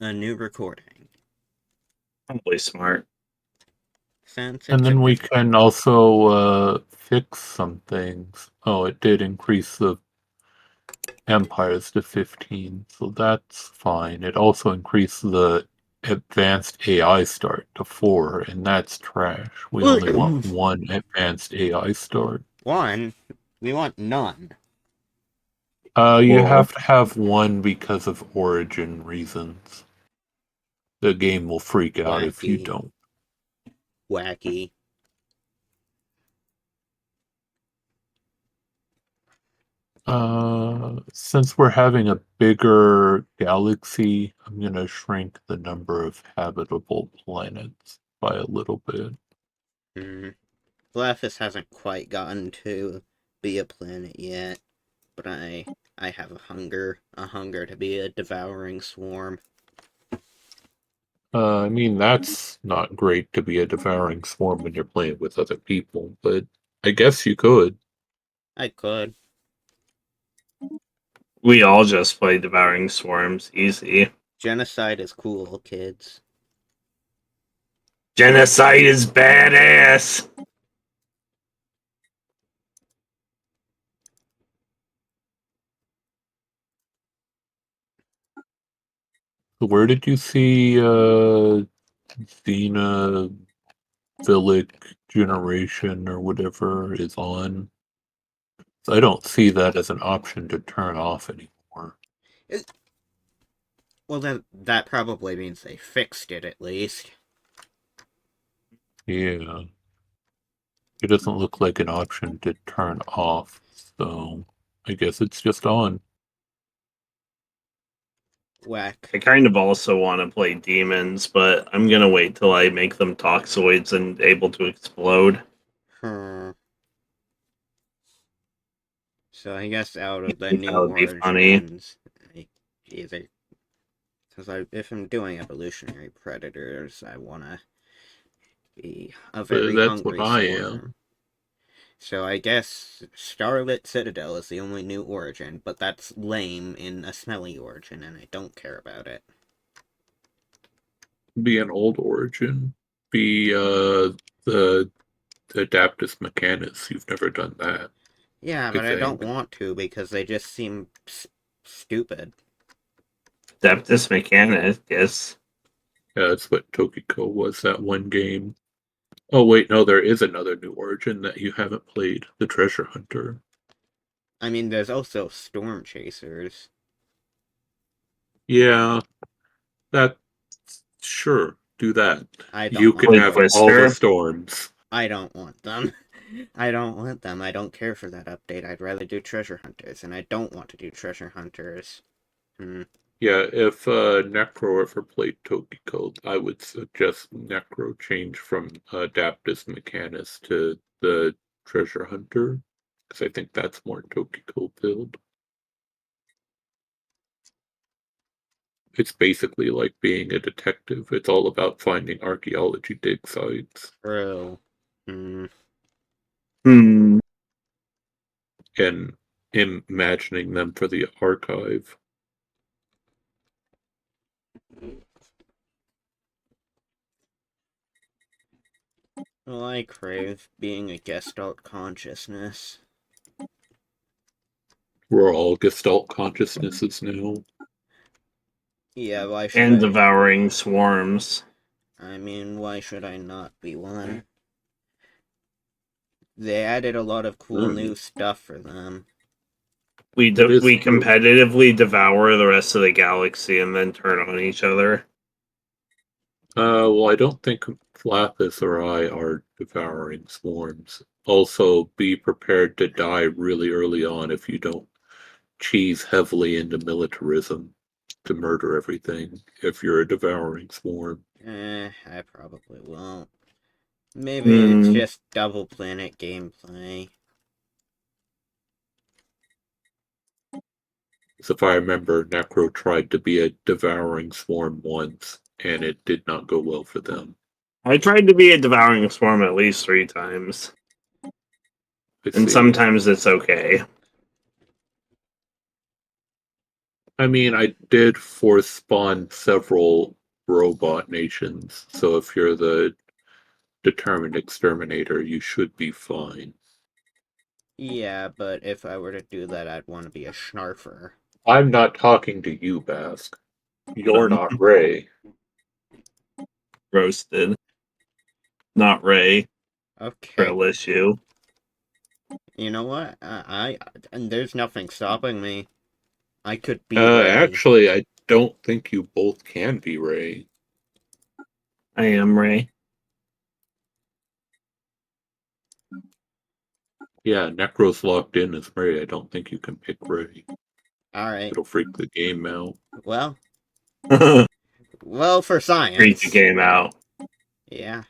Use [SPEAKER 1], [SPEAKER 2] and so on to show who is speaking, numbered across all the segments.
[SPEAKER 1] a new recording.
[SPEAKER 2] Probably smart.
[SPEAKER 1] Since
[SPEAKER 3] And
[SPEAKER 1] it's
[SPEAKER 3] then we can also fix some things. Oh, it did increase the empires to 15, so that's fine. It also increased the advanced AI start to 4, and that's trash. We only want one advanced AI start.
[SPEAKER 1] One, we want none.
[SPEAKER 3] You have to have one because of origin reasons. The game will freak out if you don't.
[SPEAKER 1] Wacky.
[SPEAKER 3] Since we're having a bigger galaxy, I'm gonna shrink the number of habitable planets by a little bit.
[SPEAKER 1] Vlathis hasn't quite gotten to be a planet yet, but I have a hunger to be a devouring swarm.
[SPEAKER 3] I mean, that's not great to be a devouring swarm when you're playing with other people, but I guess you could.
[SPEAKER 1] I could.
[SPEAKER 2] We all just play Devouring Swarms. Easy.
[SPEAKER 1] Genocide is cool, kids.
[SPEAKER 2] Genocide is badass!
[SPEAKER 3] So where did you see Xenophilic generation or whatever is on? So I don't see that as an option to turn off anymore.
[SPEAKER 1] Well, then that probably means they fixed it at least.
[SPEAKER 3] Yeah. It doesn't look like an option to turn off, so I guess it's just on.
[SPEAKER 1] Whack.
[SPEAKER 2] I kind of also want to play demons, but I'm gonna wait till I make them toxoids and able to explode.
[SPEAKER 1] So I guess out of the
[SPEAKER 2] That
[SPEAKER 1] new
[SPEAKER 2] would be funny.
[SPEAKER 1] origins, either because if I'm doing evolutionary predators, I want to be a very
[SPEAKER 3] That's what
[SPEAKER 1] hungry
[SPEAKER 3] I
[SPEAKER 1] swarm.
[SPEAKER 3] am.
[SPEAKER 1] So I guess Starlit Citadel is the only new origin, but that's lame in a smelly origin, and I don't care about it.
[SPEAKER 3] Be an old origin. Be the Adaptus Mechanis. You've never done that.
[SPEAKER 1] Yeah, but I don't want to because they just seem stupid.
[SPEAKER 2] Adeptus Mechanicus.
[SPEAKER 3] Yeah, that's what Tokiko was, that one game. Oh wait, no, there is another new origin that you haven't played, the Treasure Hunter.
[SPEAKER 1] I mean, there's also Storm Chasers.
[SPEAKER 3] Yeah, that sure, do that.
[SPEAKER 1] I don't
[SPEAKER 3] You
[SPEAKER 1] want
[SPEAKER 3] can have all the storms.
[SPEAKER 1] I don't want them. I don't want them. I don't care for that update. I'd rather do Treasure Hunters, and I don't want to do Treasure Hunters.
[SPEAKER 3] Yeah, if Necro ever played Tokiko, I would suggest Necro change from Adaptus Mechanis to the Treasure Hunter, because I think that's more Tokiko build. It's basically like being a detective. It's all about finding archaeology dig sites.
[SPEAKER 1] True.
[SPEAKER 3] And imagining them for the archive.
[SPEAKER 1] Well, I crave being a Gestalt consciousness.
[SPEAKER 3] We're all Gestalt consciousnesses now.
[SPEAKER 1] Yeah, why should
[SPEAKER 2] And Devouring Swarms.
[SPEAKER 1] I mean, why should I not be one? They added a lot of cool new stuff for them.
[SPEAKER 2] We competitively devour the rest of the galaxy and then turn on each other.
[SPEAKER 3] Well, I don't think Vlathis or I are devouring swarms. Also, be prepared to die really early on if you don't cheese heavily into militarism to murder everything if you're a devouring swarm.
[SPEAKER 1] I probably won't. Maybe it's just double planet gameplay.
[SPEAKER 3] So if I remember, Necro tried to be a devouring swarm once, and it did not go well for them.
[SPEAKER 2] I tried to be a devouring swarm at least 3 times. And sometimes it's okay.
[SPEAKER 3] I mean, I did force spawn several robot nations, so if you're the determined exterminator, you should be fine.
[SPEAKER 1] Yeah, but if I were to do that, I'd want to be a Schnarfer.
[SPEAKER 3] I'm not talking to you, Bask. You're not Ray.
[SPEAKER 2] Roasted. Not Ray.
[SPEAKER 1] Okay.
[SPEAKER 2] Real issue.
[SPEAKER 1] You know what? And there's nothing stopping me. I could be Ray.
[SPEAKER 3] Actually, I don't think you both can be Ray.
[SPEAKER 2] I am Ray.
[SPEAKER 3] Yeah, Necro's locked in as Ray. I don't think you can pick Ray.
[SPEAKER 1] Alright.
[SPEAKER 3] It'll freak the game out.
[SPEAKER 1] Well,
[SPEAKER 2] Read
[SPEAKER 1] for science.
[SPEAKER 2] the game out.
[SPEAKER 1] Yeah.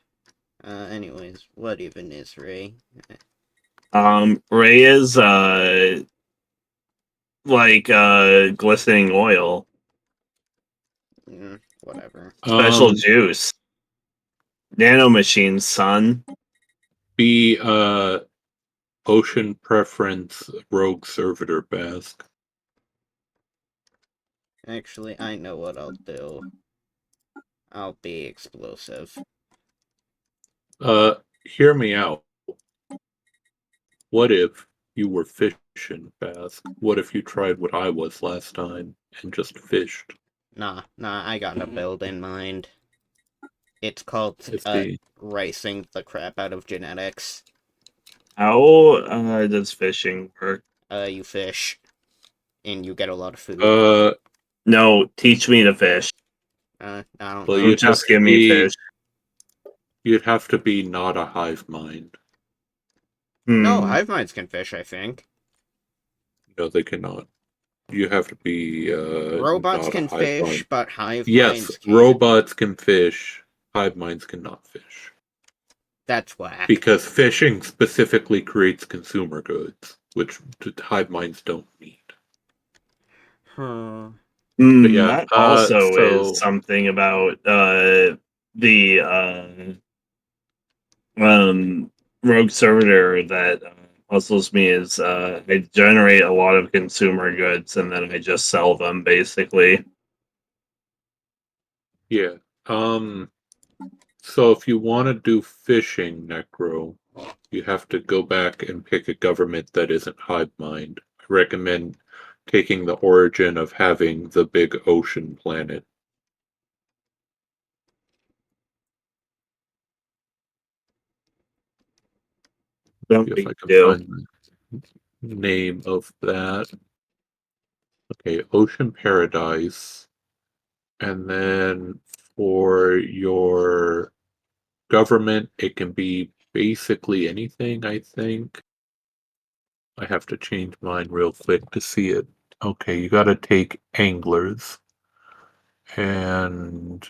[SPEAKER 1] Anyways, what even is Ray?
[SPEAKER 2] Ray is like glistening oil.
[SPEAKER 1] Whatever.
[SPEAKER 2] Special juice. Nanomachines, son.
[SPEAKER 3] Be Ocean Preference Rogue Servitor Bask.
[SPEAKER 1] Actually, I know what I'll do. I'll be explosive.
[SPEAKER 3] Hear me out. What if you were fishing, Bask? What if you tried what I was last time and just fished?
[SPEAKER 1] Nah, I got a build in mind. It's called,
[SPEAKER 3] the
[SPEAKER 1] racing the crap out of genetics.
[SPEAKER 2] How does fishing work?
[SPEAKER 1] You fish, and you get a lot of food.
[SPEAKER 2] No, teach me to fish.
[SPEAKER 1] I don't
[SPEAKER 3] well,
[SPEAKER 1] know.
[SPEAKER 2] You just give me fish.
[SPEAKER 3] You'd have to be not a hive mind.
[SPEAKER 1] No, hive minds can fish, I think.
[SPEAKER 3] No, they cannot. You have to be
[SPEAKER 1] robots
[SPEAKER 3] not
[SPEAKER 1] can
[SPEAKER 3] a hive
[SPEAKER 1] fish,
[SPEAKER 3] mind.
[SPEAKER 1] but hive
[SPEAKER 3] Yes,
[SPEAKER 1] minds can't.
[SPEAKER 3] robots can fish. Hive minds cannot fish.
[SPEAKER 1] That's whack.
[SPEAKER 3] Because fishing specifically creates consumer goods, which hive minds don't need. Yeah,
[SPEAKER 2] That also is something about the rogue servitor that puzzles me is I generate a lot of consumer goods and then I just sell them basically.
[SPEAKER 3] Yeah. So if you want to do fishing, Necro, you have to go back and pick a government that isn't hive mind. I recommend taking the origin of having the big ocean planet.
[SPEAKER 2] Don't
[SPEAKER 3] See if I can
[SPEAKER 2] do.
[SPEAKER 3] find the name of that. Okay, Ocean Paradise. And then for your government, it can be basically anything, I think. I have to change mine real quick to see it. Okay, you gotta take anglers. And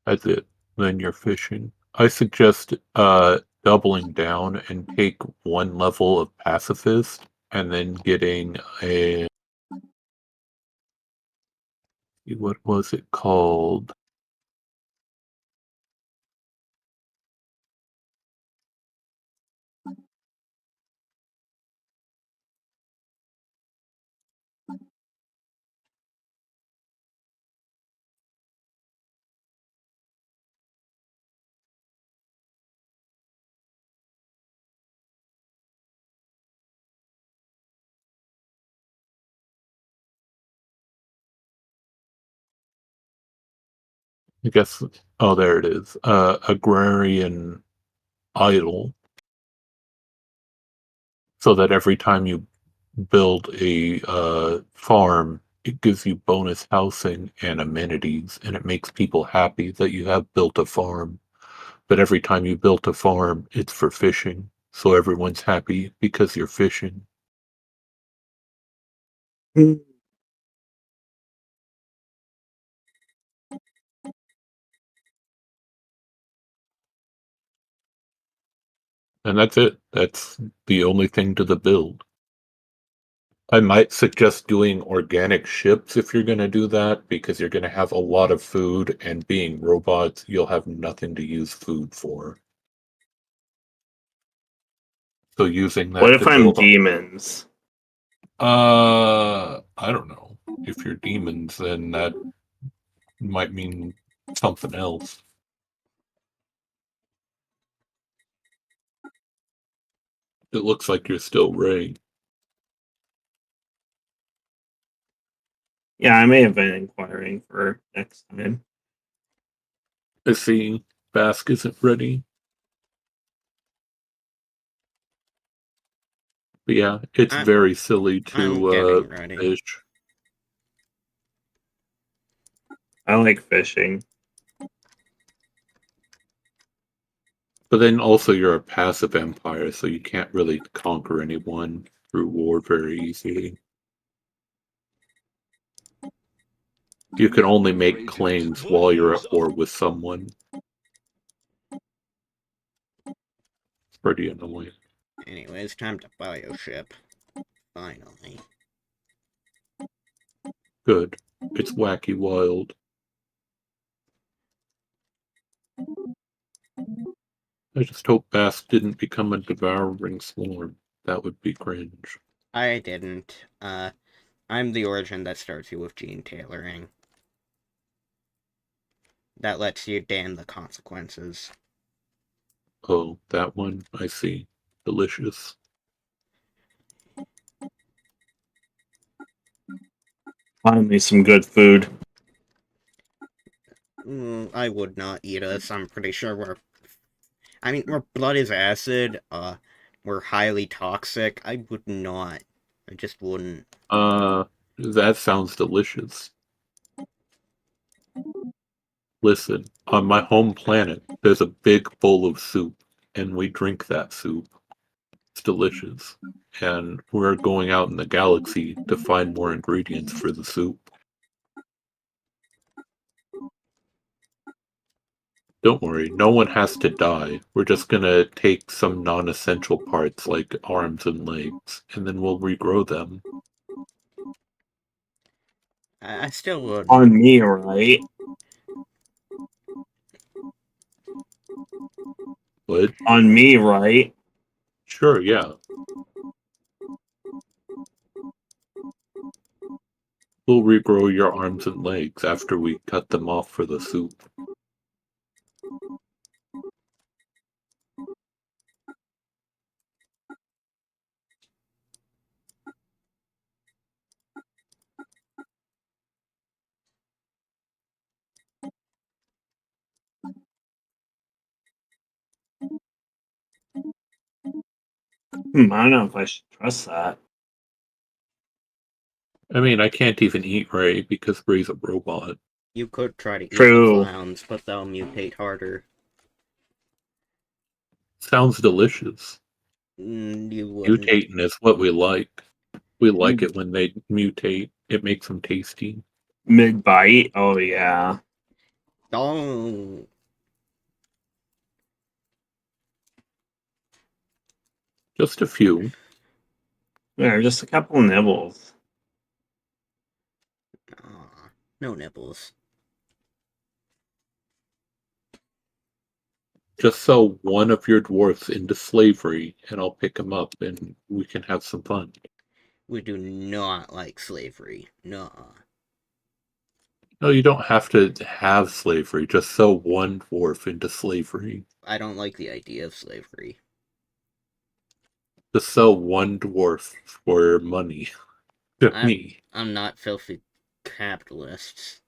[SPEAKER 3] that's it. Then you're fishing. I suggest doubling down and take one level of pacifist and then getting a what was it called? I guess oh there it is. Agrarian idle. So that every time you build a farm, it gives you bonus housing and amenities, and it makes people happy that you have built a farm. But every time you built a farm, it's for fishing. So everyone's happy because you're fishing.
[SPEAKER 2] Mm.
[SPEAKER 3] And that's it. That's the only thing to the build. I might suggest doing organic ships if you're going to do that, because you're going to have a lot of food, and being robots, you'll have nothing to use food for. So using that
[SPEAKER 2] What if
[SPEAKER 3] to
[SPEAKER 2] I'm
[SPEAKER 3] build
[SPEAKER 2] demons?
[SPEAKER 3] I don't know. If you're demons, then that might mean something else. It looks like you're still Ray.
[SPEAKER 2] Yeah, I may have been inquiring for next time.
[SPEAKER 3] I see. Bask isn't ready. But yeah, it's very silly
[SPEAKER 1] I'm
[SPEAKER 3] to
[SPEAKER 1] getting ready.
[SPEAKER 3] fish.
[SPEAKER 2] I like fishing.
[SPEAKER 3] But then also you're a passive empire, so you can't really conquer anyone through war very easily. You can only make claims while you're at war with someone. It's pretty annoying.
[SPEAKER 1] Anyways, time to buy a ship. Finally.
[SPEAKER 3] Good. It's wacky wild. I just hope Bask didn't become a devouring swarm. That would be cringe.
[SPEAKER 1] I didn't. I'm the origin that starts you with gene tailoring. That lets you damn the consequences.
[SPEAKER 3] Oh, that one? I see. Delicious.
[SPEAKER 2] Finally, some good food.
[SPEAKER 1] I would not eat us. I'm pretty sure our blood is acid. We're highly toxic. I would not. I just wouldn't.
[SPEAKER 3] That sounds delicious. Listen, on my home planet, there's a big bowl of soup, and we drink that soup. It's delicious. And we're going out in the galaxy to find more ingredients for the soup. Don't worry, no one has to die. We're just gonna take some non-essential parts like arms and legs, and then we'll regrow them.
[SPEAKER 1] I still wouldn't.
[SPEAKER 2] On me, right?
[SPEAKER 3] But
[SPEAKER 2] On me, right?
[SPEAKER 3] sure, yeah. We'll regrow your arms and legs after we cut them off for the soup.
[SPEAKER 2] I don't know if I should trust that.
[SPEAKER 3] I mean, I can't even eat Ray because Ray's a robot.
[SPEAKER 1] You could try to eat the
[SPEAKER 2] True.
[SPEAKER 1] clowns, but they'll mutate harder.
[SPEAKER 3] Sounds delicious.
[SPEAKER 1] You wouldn't.
[SPEAKER 3] Mutating is what we like. We like it when they mutate. It makes them tasty.
[SPEAKER 2] Mid bite? Oh, yeah.
[SPEAKER 1] Oh.
[SPEAKER 3] Just a few.
[SPEAKER 2] Yeah, just a couple of nibbles.
[SPEAKER 1] Aw, no nipples.
[SPEAKER 3] Just sell one of your dwarfs into slavery, and I'll pick him up, and we can have some fun.
[SPEAKER 1] We do not like slavery. Nuh.
[SPEAKER 3] No, you don't have to have slavery. Just sell one dwarf into slavery.
[SPEAKER 1] I don't like the idea of slavery.
[SPEAKER 3] Just sell one dwarf for money to me.
[SPEAKER 1] I'm not filthy capitalists.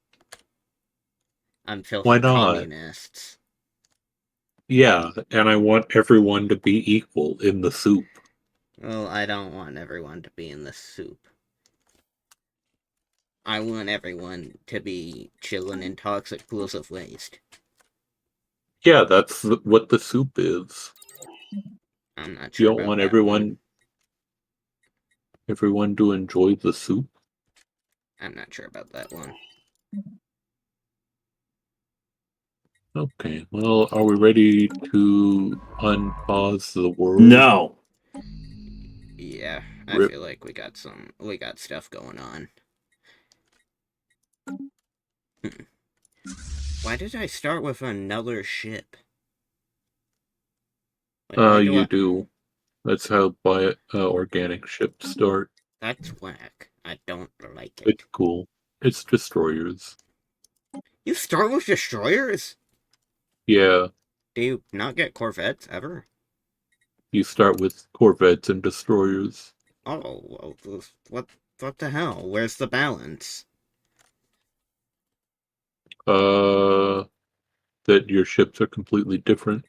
[SPEAKER 1] I'm filthy
[SPEAKER 3] Why not?
[SPEAKER 1] communists.
[SPEAKER 3] Yeah, and I want everyone to be equal in the soup.
[SPEAKER 1] Well, I don't want everyone to be in the soup. I want everyone to be chilling in toxic pools of waste.
[SPEAKER 3] Yeah, that's what the soup is.
[SPEAKER 1] I'm not
[SPEAKER 3] You
[SPEAKER 1] sure
[SPEAKER 3] don't
[SPEAKER 1] about
[SPEAKER 3] want
[SPEAKER 1] that
[SPEAKER 3] everyone to enjoy the soup.
[SPEAKER 1] I'm not sure about that one.
[SPEAKER 3] Okay, well, are we ready to unpause the world?
[SPEAKER 2] No.
[SPEAKER 1] Yeah, I
[SPEAKER 3] Rip.
[SPEAKER 1] feel like we got stuff going on. Why did I start with another ship?
[SPEAKER 3] You do. That's how organic ships start.
[SPEAKER 1] That's whack. I don't like
[SPEAKER 3] It's
[SPEAKER 1] it.
[SPEAKER 3] cool. It's destroyers.
[SPEAKER 1] You start with destroyers?
[SPEAKER 3] Yeah,
[SPEAKER 1] Do you not get corvettes ever?
[SPEAKER 3] you start with corvettes and destroyers.
[SPEAKER 1] Oh, what the hell? Where's the balance?
[SPEAKER 3] Uh, that your ships are completely different.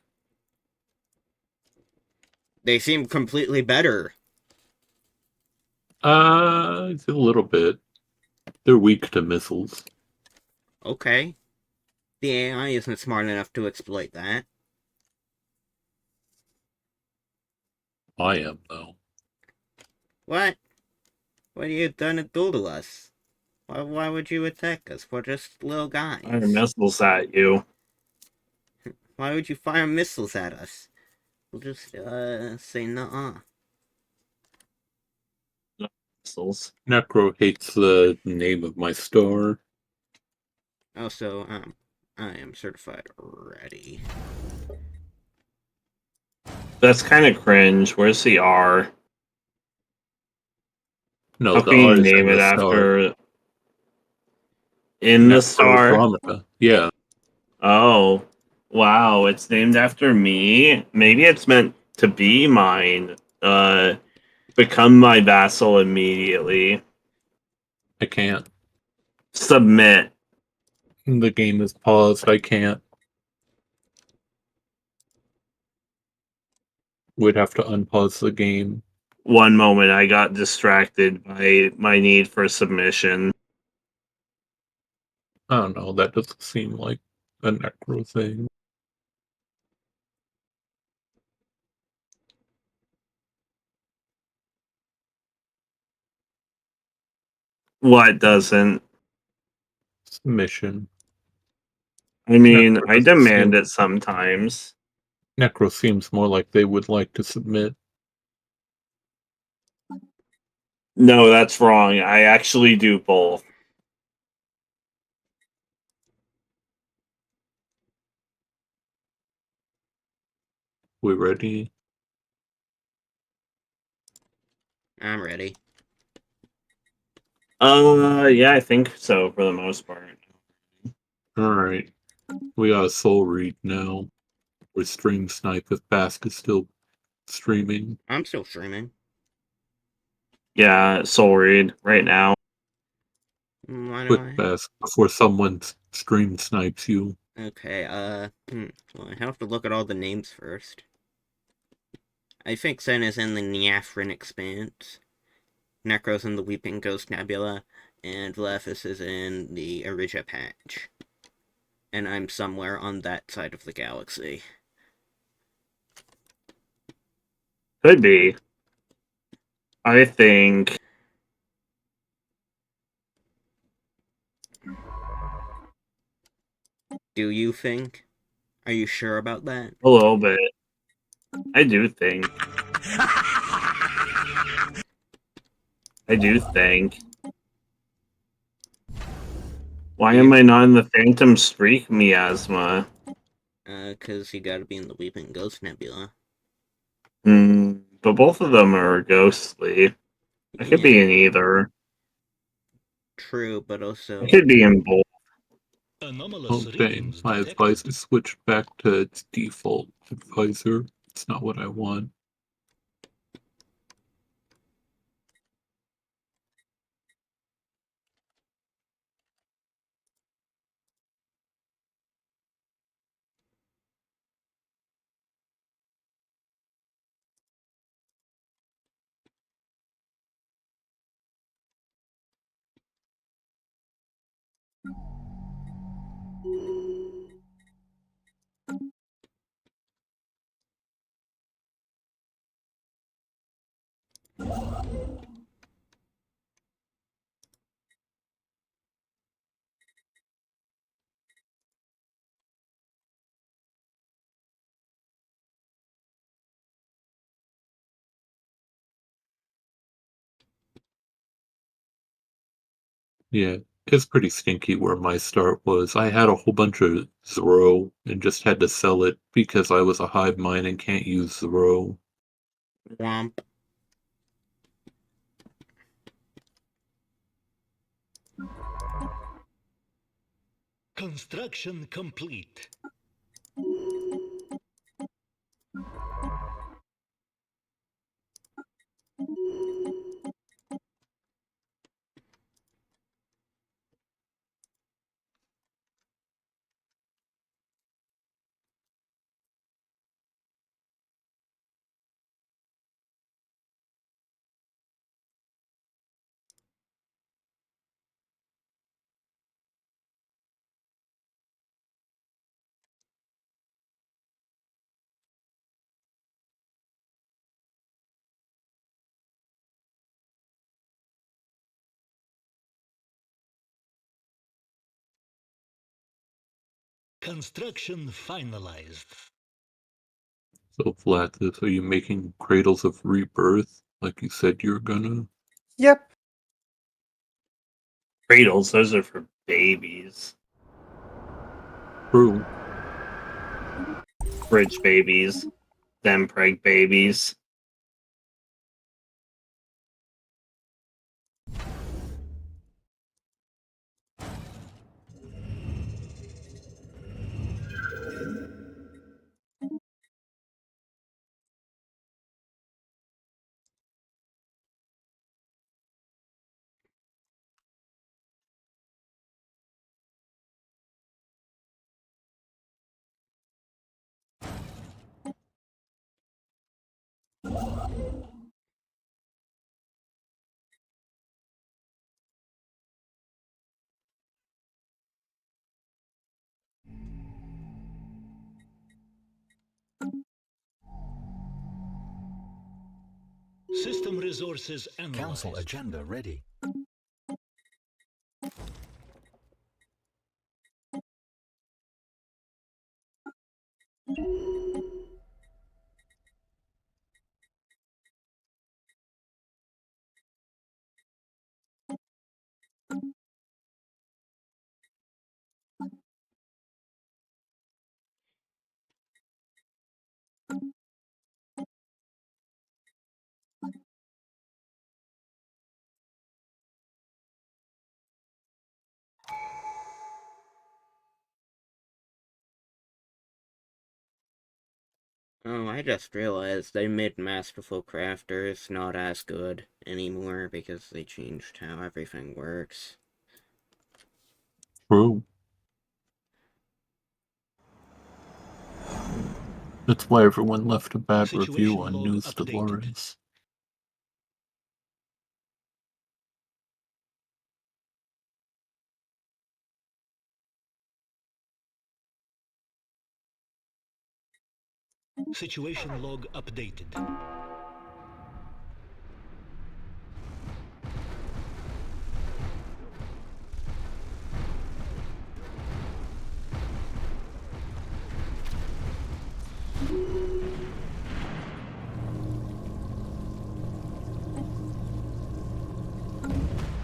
[SPEAKER 1] They seem completely better.
[SPEAKER 3] It's a little bit. They're weak to missiles.
[SPEAKER 1] Okay. The AI isn't smart enough to exploit that.
[SPEAKER 3] I am, though.
[SPEAKER 1] What? What are you gonna do to us? Why would you attack us? We're just little
[SPEAKER 2] Fire
[SPEAKER 1] guys.
[SPEAKER 2] missiles at you.
[SPEAKER 1] Why would you fire missiles at us? We'll just, say nuh-uh.
[SPEAKER 2] Missiles.
[SPEAKER 3] Necro hates the name of my star.
[SPEAKER 1] Also, I am certified ready.
[SPEAKER 2] That's kind of cringe. Where's the R?
[SPEAKER 3] No,
[SPEAKER 2] How
[SPEAKER 3] the
[SPEAKER 2] can you
[SPEAKER 3] R is
[SPEAKER 2] name
[SPEAKER 3] in
[SPEAKER 2] it
[SPEAKER 3] the star.
[SPEAKER 2] after in the star?
[SPEAKER 3] Necro. Yeah,
[SPEAKER 2] Oh, wow! It's named after me. Maybe it's meant to be mine. Become my vassal immediately.
[SPEAKER 3] I can't.
[SPEAKER 2] Submit.
[SPEAKER 3] The game is paused. I can't. We'd have to unpause the game.
[SPEAKER 2] One moment, I got distracted by my need for submission.
[SPEAKER 3] I don't know. That doesn't seem like a Necro thing.
[SPEAKER 2] What doesn't?
[SPEAKER 3] Submission.
[SPEAKER 2] I mean,
[SPEAKER 3] Necro
[SPEAKER 2] I
[SPEAKER 3] doesn't
[SPEAKER 2] demand
[SPEAKER 3] seem.
[SPEAKER 2] it sometimes.
[SPEAKER 3] Necro seems more like they would like to submit.
[SPEAKER 2] No, that's wrong. I actually do both.
[SPEAKER 3] We ready?
[SPEAKER 1] I'm ready.
[SPEAKER 2] Yeah, I think so for the most part.
[SPEAKER 3] Alright. We got a soul read now. We're stream snipe if Bask is still streaming.
[SPEAKER 1] I'm still streaming.
[SPEAKER 2] Yeah, soul read right now.
[SPEAKER 1] Why do
[SPEAKER 3] Quick
[SPEAKER 1] I?
[SPEAKER 3] Bask before someone stream snipes you.
[SPEAKER 1] Okay, well, I have to look at all the names first. I think Zen is in the Niafrin Expanse. Necro's in the Weeping Ghost Nebula, and Vlathis is in the Erija Patch. And I'm somewhere on that side of the galaxy.
[SPEAKER 2] Could be. I think.
[SPEAKER 1] Do you think? Are you sure about that?
[SPEAKER 2] A little bit. I do think. I do think. Why am I not in the Phantom Streak miasma?
[SPEAKER 1] Cause you gotta be in the Weeping Ghost Nebula.
[SPEAKER 2] But both of them are ghostly. I could be
[SPEAKER 1] Yeah,
[SPEAKER 2] in either.
[SPEAKER 1] true, but
[SPEAKER 2] I
[SPEAKER 1] also...
[SPEAKER 2] could be in both.
[SPEAKER 3] Oh dang, my advisor switched back to its default advisor. It's not what I want. Yeah, it's pretty stinky where my start was. I had a whole bunch of Zoro and just had to sell it because I was a hive mind and can't use Zoro.
[SPEAKER 1] Womp.
[SPEAKER 4] Construction complete. Construction finalized.
[SPEAKER 3] So, Vlathis, are you making cradles of rebirth like you said you were gonna?
[SPEAKER 5] Yep.
[SPEAKER 2] Cradles, those are for babies.
[SPEAKER 3] True.
[SPEAKER 2] Rich babies. Them preg babies.
[SPEAKER 4] System resources analyzed.
[SPEAKER 5] Council agenda ready.
[SPEAKER 1] Oh, I just realized they made Masterful Crafters not as good anymore because they changed how everything works.
[SPEAKER 3] True. That's why everyone left a bad review
[SPEAKER 4] Situation
[SPEAKER 3] on
[SPEAKER 4] log
[SPEAKER 3] New
[SPEAKER 4] updated.
[SPEAKER 3] Stellaris.
[SPEAKER 4] Situation log updated.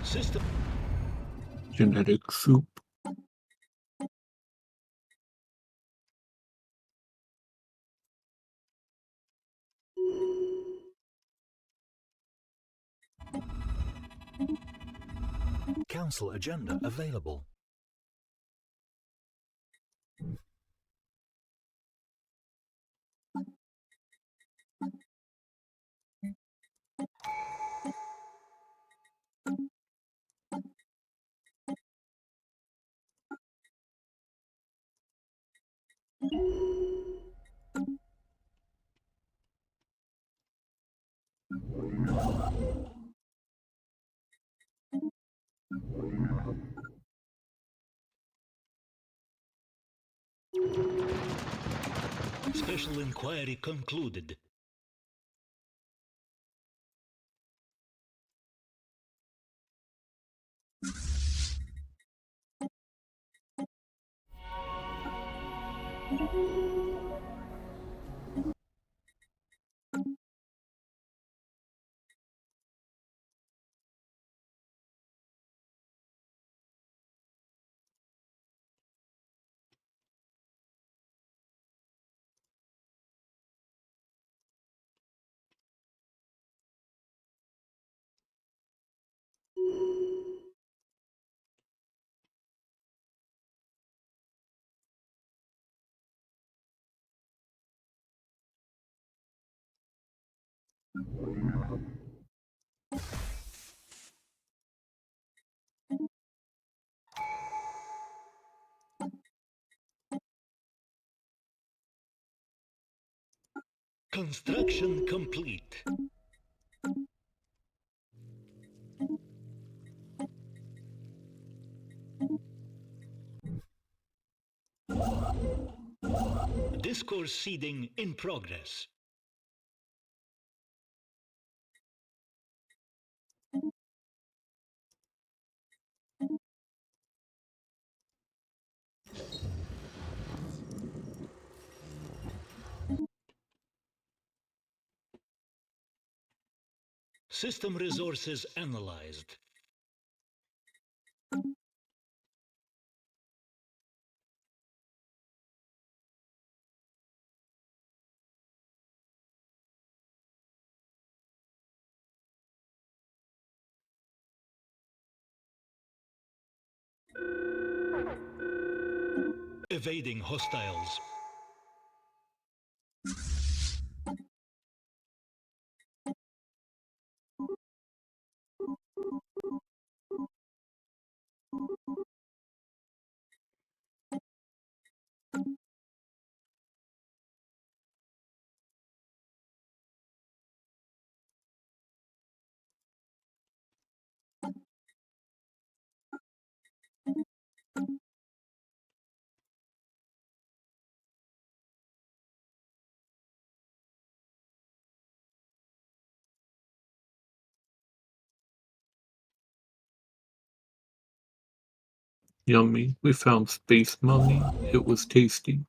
[SPEAKER 4] System
[SPEAKER 3] Genetic soup.
[SPEAKER 5] Council agenda available.
[SPEAKER 4] special inquiry concluded. Construction complete. Discourse seeding in progress. System resources analyzed. Evading hostiles.
[SPEAKER 3] Yummy. We found space mummy. It was tasty.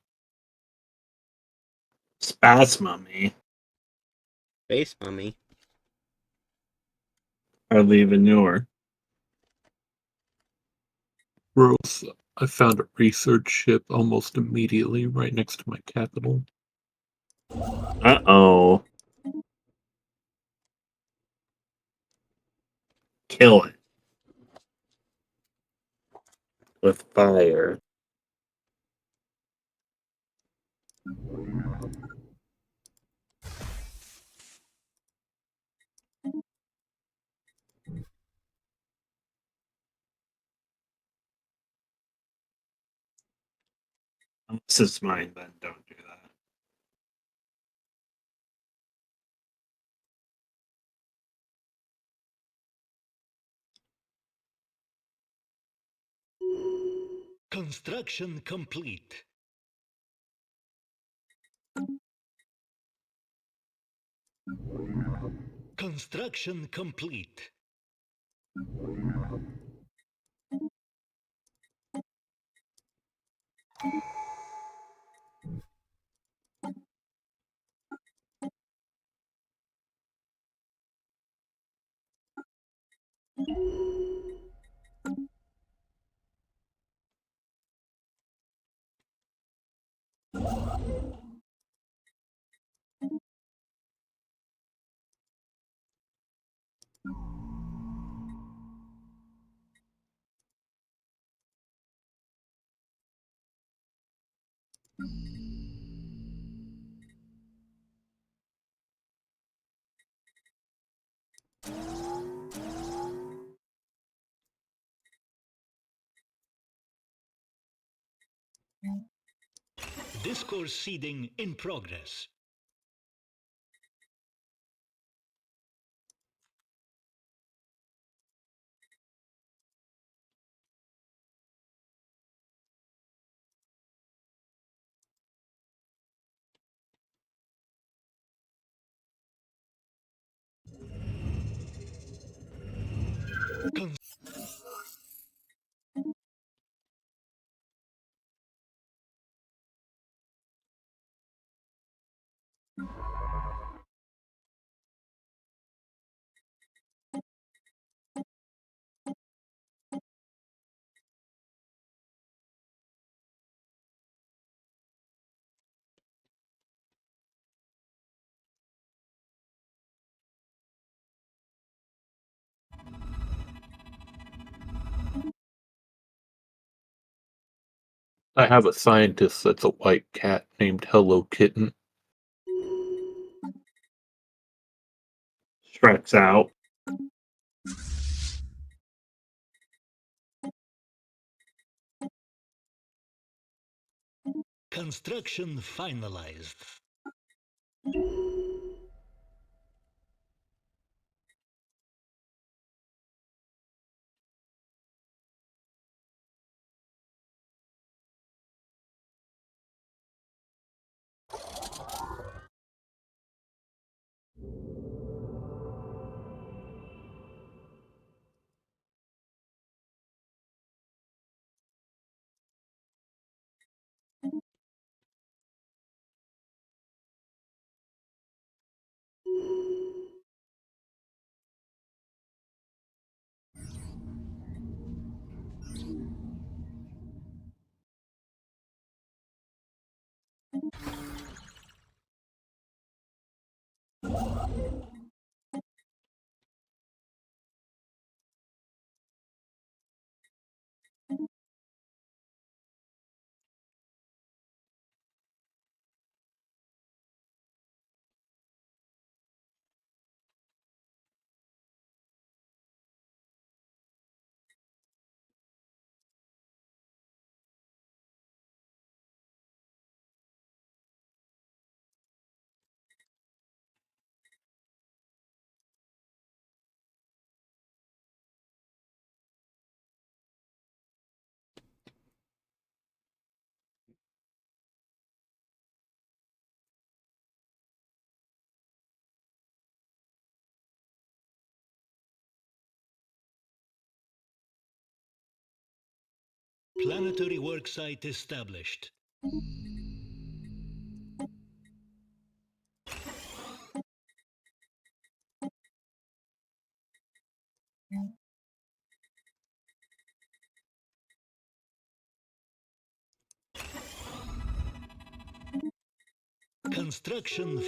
[SPEAKER 2] Spaz Mummy.
[SPEAKER 1] Space mummy.
[SPEAKER 2] Hardly even knew her.
[SPEAKER 3] Gross. I found a research ship almost immediately right next to my capital.
[SPEAKER 2] Uh-oh. Kill it. With fire. Unless it's mine, then don't do that.
[SPEAKER 4] Construction complete. Construction complete. Discourse seeding in progress. Con-
[SPEAKER 3] I have a scientist that's a white cat named Hello Kitten.
[SPEAKER 2] Shrek's out.
[SPEAKER 4] Construction finalized. Planetary worksite established. Construction.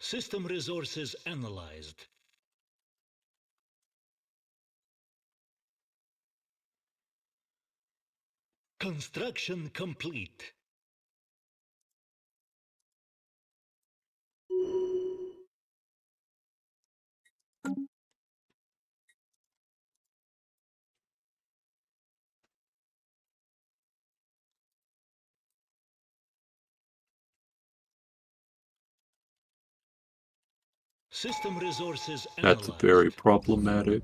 [SPEAKER 4] System resources analyzed. Construction complete. System resources
[SPEAKER 3] That's
[SPEAKER 4] analyzed.
[SPEAKER 3] very problematic.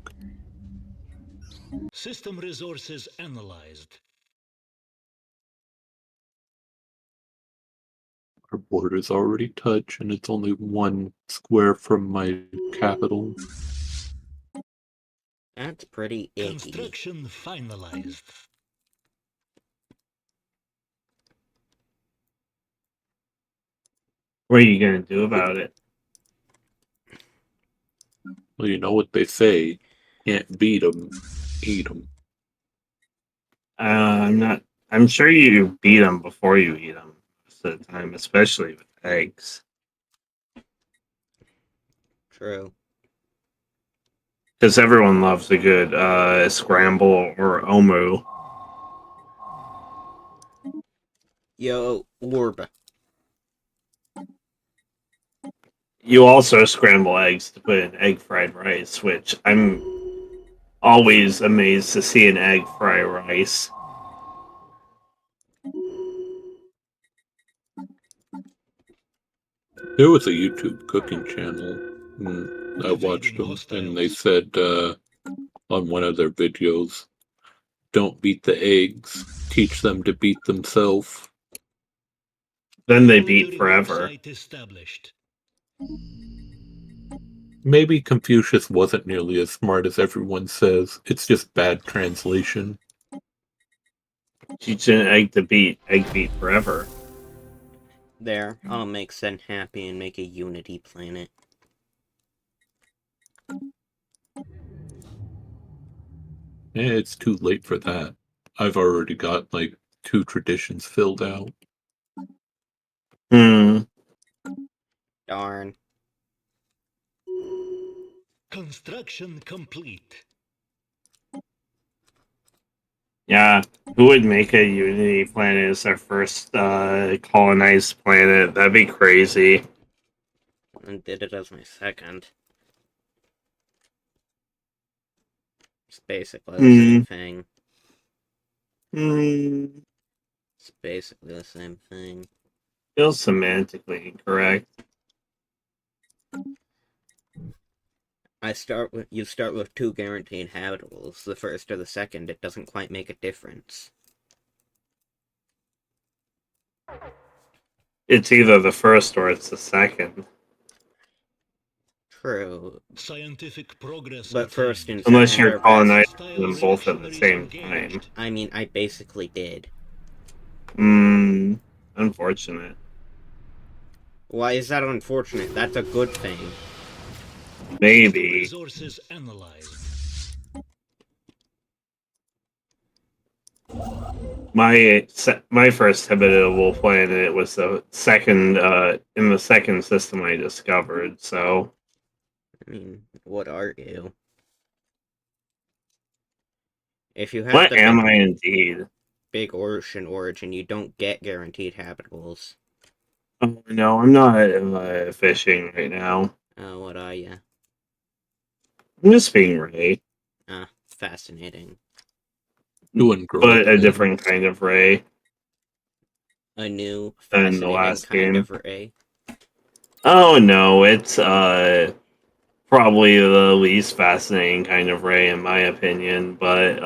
[SPEAKER 4] System resources analyzed.
[SPEAKER 3] Our borders already touch, and it's only 1 square from my capital.
[SPEAKER 1] That's pretty icky.
[SPEAKER 4] Construction finalized.
[SPEAKER 2] What are you gonna do about it?
[SPEAKER 3] Well, you know what they say. Can't beat 'em, eat 'em.
[SPEAKER 2] I'm not. I'm sure you beat them before you eat them most of the time, especially with eggs.
[SPEAKER 1] True.
[SPEAKER 2] Because everyone loves a good scramble or omu.
[SPEAKER 1] Yo, orb.
[SPEAKER 2] You also scramble eggs to put in egg fried rice, which I'm always amazed to see an egg fry rice.
[SPEAKER 3] There was a YouTube cooking channel. I watched them, and they said on one of their videos, don't beat the eggs, teach them to beat themselves.
[SPEAKER 2] Then they beat
[SPEAKER 4] Boundary
[SPEAKER 2] forever.
[SPEAKER 4] site established.
[SPEAKER 3] Maybe Confucius wasn't nearly as smart as everyone says. It's just bad translation.
[SPEAKER 2] Teach an egg to beat. Egg beat forever.
[SPEAKER 1] There, I'll make Sen happy and make a unity planet.
[SPEAKER 3] It's too late for that. I've already got like 2 traditions filled out.
[SPEAKER 1] Darn.
[SPEAKER 4] Construction complete.
[SPEAKER 2] Yeah, who would make a Unity planet as their first colonized planet? That'd be crazy.
[SPEAKER 1] And did it as my second. It's basically the same thing. It's basically the same thing.
[SPEAKER 2] Feels semantically incorrect.
[SPEAKER 1] You start with 2 guaranteed habitables. The first or the second, it doesn't quite make a difference.
[SPEAKER 2] It's either the first or it's the second.
[SPEAKER 1] True.
[SPEAKER 4] Scientific progress.
[SPEAKER 1] But first and
[SPEAKER 2] Unless
[SPEAKER 1] second
[SPEAKER 2] you're
[SPEAKER 1] are
[SPEAKER 2] colonizing them both at the same time.
[SPEAKER 1] I mean, I basically did.
[SPEAKER 2] Unfortunate.
[SPEAKER 1] Why is that unfortunate? That's a good thing.
[SPEAKER 2] Maybe.
[SPEAKER 4] Resources analyzed.
[SPEAKER 2] My first habitable planet was the second in the second system I discovered. So
[SPEAKER 1] I mean, what are you? If you have
[SPEAKER 2] what
[SPEAKER 1] the
[SPEAKER 2] am I indeed?
[SPEAKER 1] big ocean origin, you don't get guaranteed habitables.
[SPEAKER 2] Oh no, I'm not fishing right now.
[SPEAKER 1] What are you?
[SPEAKER 2] I'm just being Ray,
[SPEAKER 1] Fascinating.
[SPEAKER 3] Doing
[SPEAKER 2] but
[SPEAKER 3] great.
[SPEAKER 2] a different kind of Ray
[SPEAKER 1] A new,
[SPEAKER 2] than the
[SPEAKER 1] fascinating
[SPEAKER 2] last
[SPEAKER 1] kind
[SPEAKER 2] game.
[SPEAKER 1] of Ray.
[SPEAKER 2] Oh no, it's probably the least fascinating kind of Ray in my opinion, but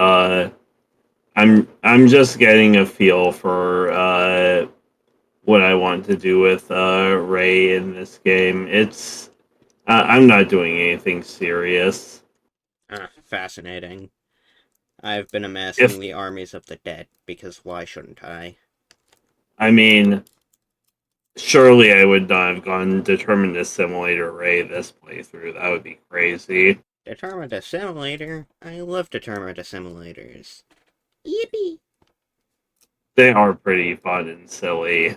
[SPEAKER 2] I'm just getting a feel for what I want to do with Ray in this game. It's I'm not doing anything serious.
[SPEAKER 1] Fascinating. I've been amassing the armies of the dead, because why shouldn't I?
[SPEAKER 2] I mean, surely I would not have gone determined to simulate Ray this playthrough. That would be crazy.
[SPEAKER 1] Determined Assimilator? I love Determined Assimilators. Yippee!
[SPEAKER 2] They are pretty fun and silly.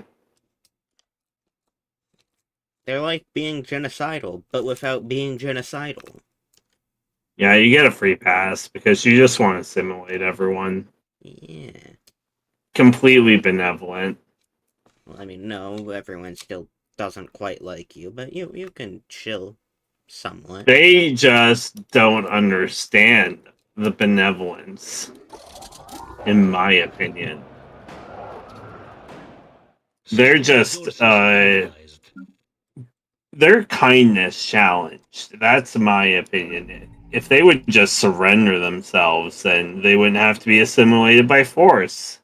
[SPEAKER 1] They're like being genocidal, but without being genocidal.
[SPEAKER 2] Yeah, you get a free pass because you just want to simulate everyone.
[SPEAKER 1] Yeah.
[SPEAKER 2] Completely benevolent.
[SPEAKER 1] Well, I mean, no, everyone still doesn't quite like you, but you can chill somewhat.
[SPEAKER 2] They just don't understand the benevolence, in my opinion. They're just their kindness challenged. That's my opinion. If they would just surrender themselves, then they wouldn't have to be assimilated by force.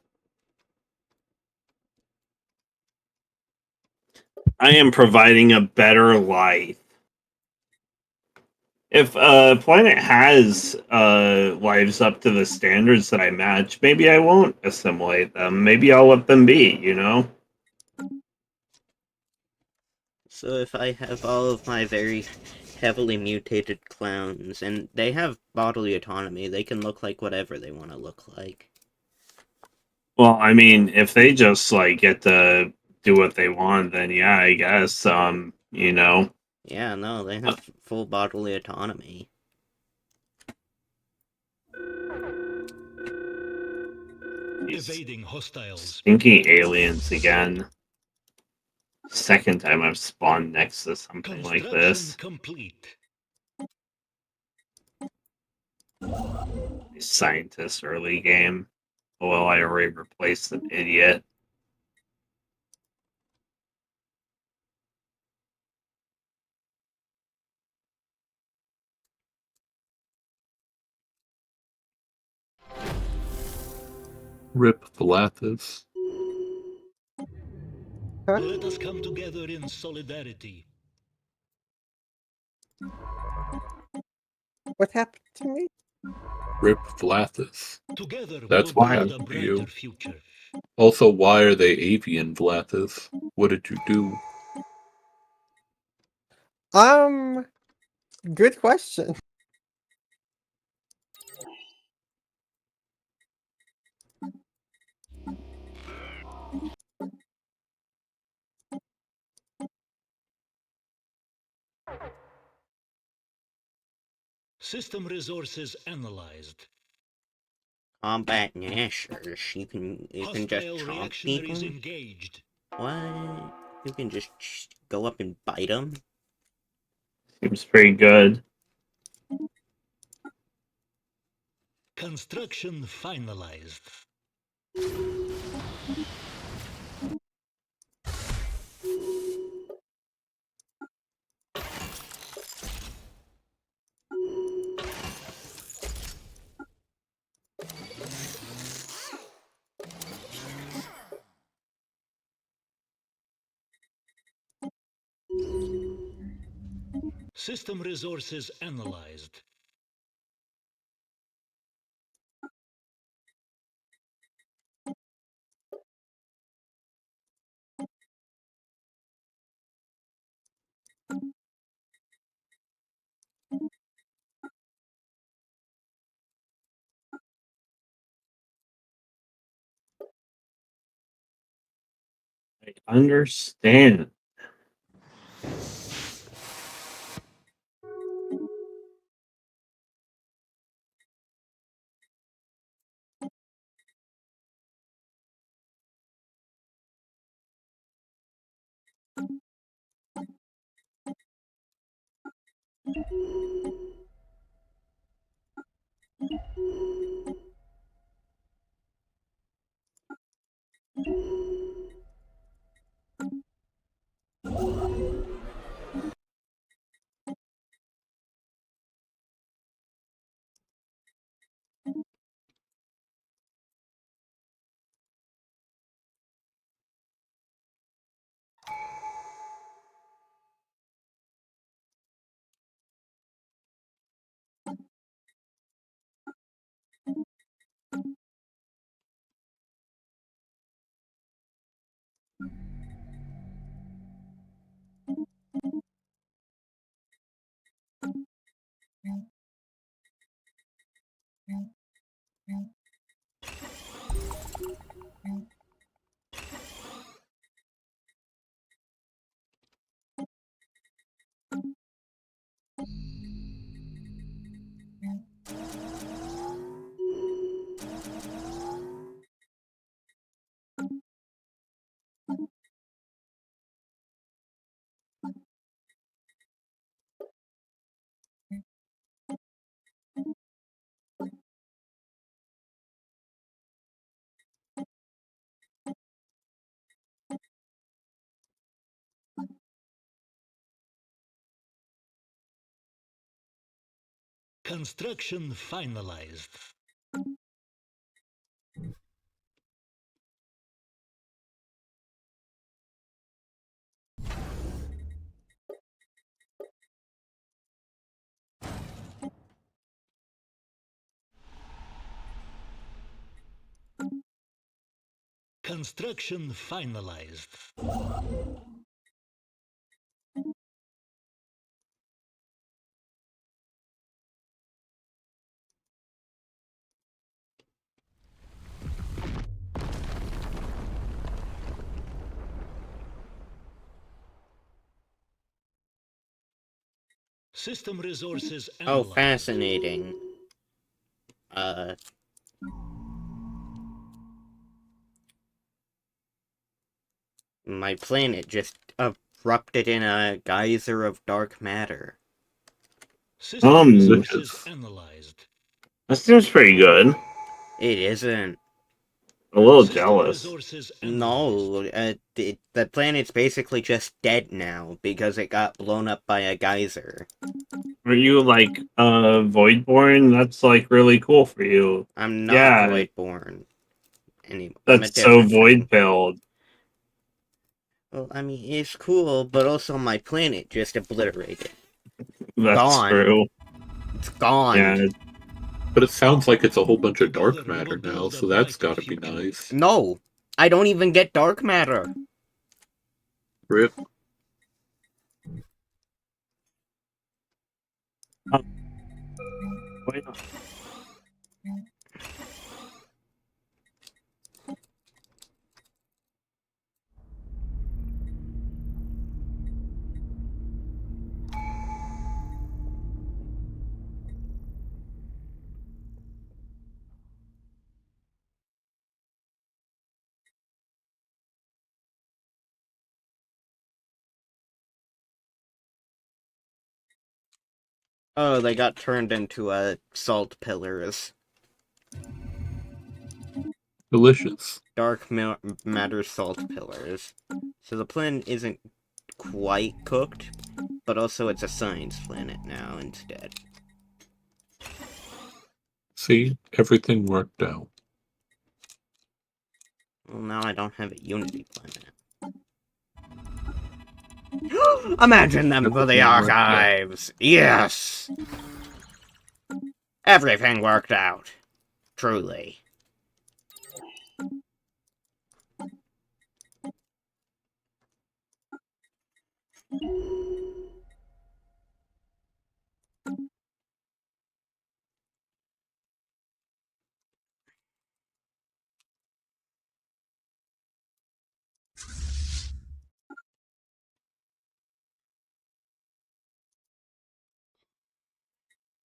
[SPEAKER 2] I am providing a better life. If a planet has lives up to the standards that I match, maybe I won't assimilate them. Maybe I'll let them be, you know?
[SPEAKER 1] So if I have all of my very heavily mutated clowns, and they have bodily autonomy, they can look like whatever they want to look like.
[SPEAKER 2] Well, I mean, if they just like get to do what they want, then yeah, I guess you know.
[SPEAKER 1] Yeah, no, they have full bodily autonomy.
[SPEAKER 4] Evading hostiles.
[SPEAKER 2] Stinky aliens again. Second time I've spawned next to something like this.
[SPEAKER 4] Complete.
[SPEAKER 2] Scientist early game. Oh, well, I already replaced an idiot.
[SPEAKER 3] Rip Vlathis.
[SPEAKER 4] Let us come together in solidarity.
[SPEAKER 6] What happened to me?
[SPEAKER 3] Rip Vlathis.
[SPEAKER 4] Together
[SPEAKER 3] That's
[SPEAKER 4] we'll
[SPEAKER 3] why
[SPEAKER 4] build
[SPEAKER 3] I
[SPEAKER 4] a
[SPEAKER 3] know
[SPEAKER 4] brighter
[SPEAKER 3] you.
[SPEAKER 4] future.
[SPEAKER 3] Also, why are they avian Vlathis? What did you do?
[SPEAKER 6] Good question.
[SPEAKER 4] System resources analyzed.
[SPEAKER 1] Combat Nashers. You can just
[SPEAKER 4] Hostile
[SPEAKER 1] chomp
[SPEAKER 4] reactionaries
[SPEAKER 1] people?
[SPEAKER 4] engaged.
[SPEAKER 1] What? You can just go up and bite them?
[SPEAKER 2] Seems pretty good.
[SPEAKER 4] Construction finalized. System resources analyzed.
[SPEAKER 2] I understand.
[SPEAKER 4] Construction finalized. Construction finalized. System resources
[SPEAKER 1] Oh,
[SPEAKER 4] analyzed.
[SPEAKER 1] fascinating. My planet just erupted in a geyser of dark matter.
[SPEAKER 4] System resources
[SPEAKER 3] Delicious.
[SPEAKER 4] analyzed.
[SPEAKER 2] That seems pretty good.
[SPEAKER 1] It isn't.
[SPEAKER 2] A little
[SPEAKER 4] System
[SPEAKER 2] jealous.
[SPEAKER 4] resources
[SPEAKER 1] No,
[SPEAKER 4] analyzed.
[SPEAKER 1] the planet's basically just dead now because it got blown up by a geyser.
[SPEAKER 2] Are you like Voidborn? That's like really cool for you.
[SPEAKER 1] I'm not
[SPEAKER 2] Yeah.
[SPEAKER 1] Voidborn. I'm a
[SPEAKER 2] That's so
[SPEAKER 1] different
[SPEAKER 2] void
[SPEAKER 1] thing.
[SPEAKER 2] pilled.
[SPEAKER 1] Well, I mean, it's cool, but also my planet just obliterated.
[SPEAKER 2] That's
[SPEAKER 1] Gone.
[SPEAKER 2] true.
[SPEAKER 1] It's gone.
[SPEAKER 2] Yeah,
[SPEAKER 3] But it sounds like it's a whole bunch of dark
[SPEAKER 4] Together we
[SPEAKER 3] matter
[SPEAKER 4] will
[SPEAKER 3] now,
[SPEAKER 4] build a
[SPEAKER 3] so that's
[SPEAKER 4] brighter
[SPEAKER 3] gotta be
[SPEAKER 4] future.
[SPEAKER 3] nice.
[SPEAKER 1] No, I don't even get dark matter.
[SPEAKER 3] Rip.
[SPEAKER 2] wait.
[SPEAKER 1] Oh, they got turned into salt pillars.
[SPEAKER 3] Delicious.
[SPEAKER 1] Dark matter salt pillars. So the planet isn't quite cooked, but also it's a science planet now instead.
[SPEAKER 3] See? Everything worked out.
[SPEAKER 1] Well, now I don't have a Unity planet. Imagine them for the
[SPEAKER 3] Everything worked out.
[SPEAKER 1] archives! Yes! Everything worked out. Truly.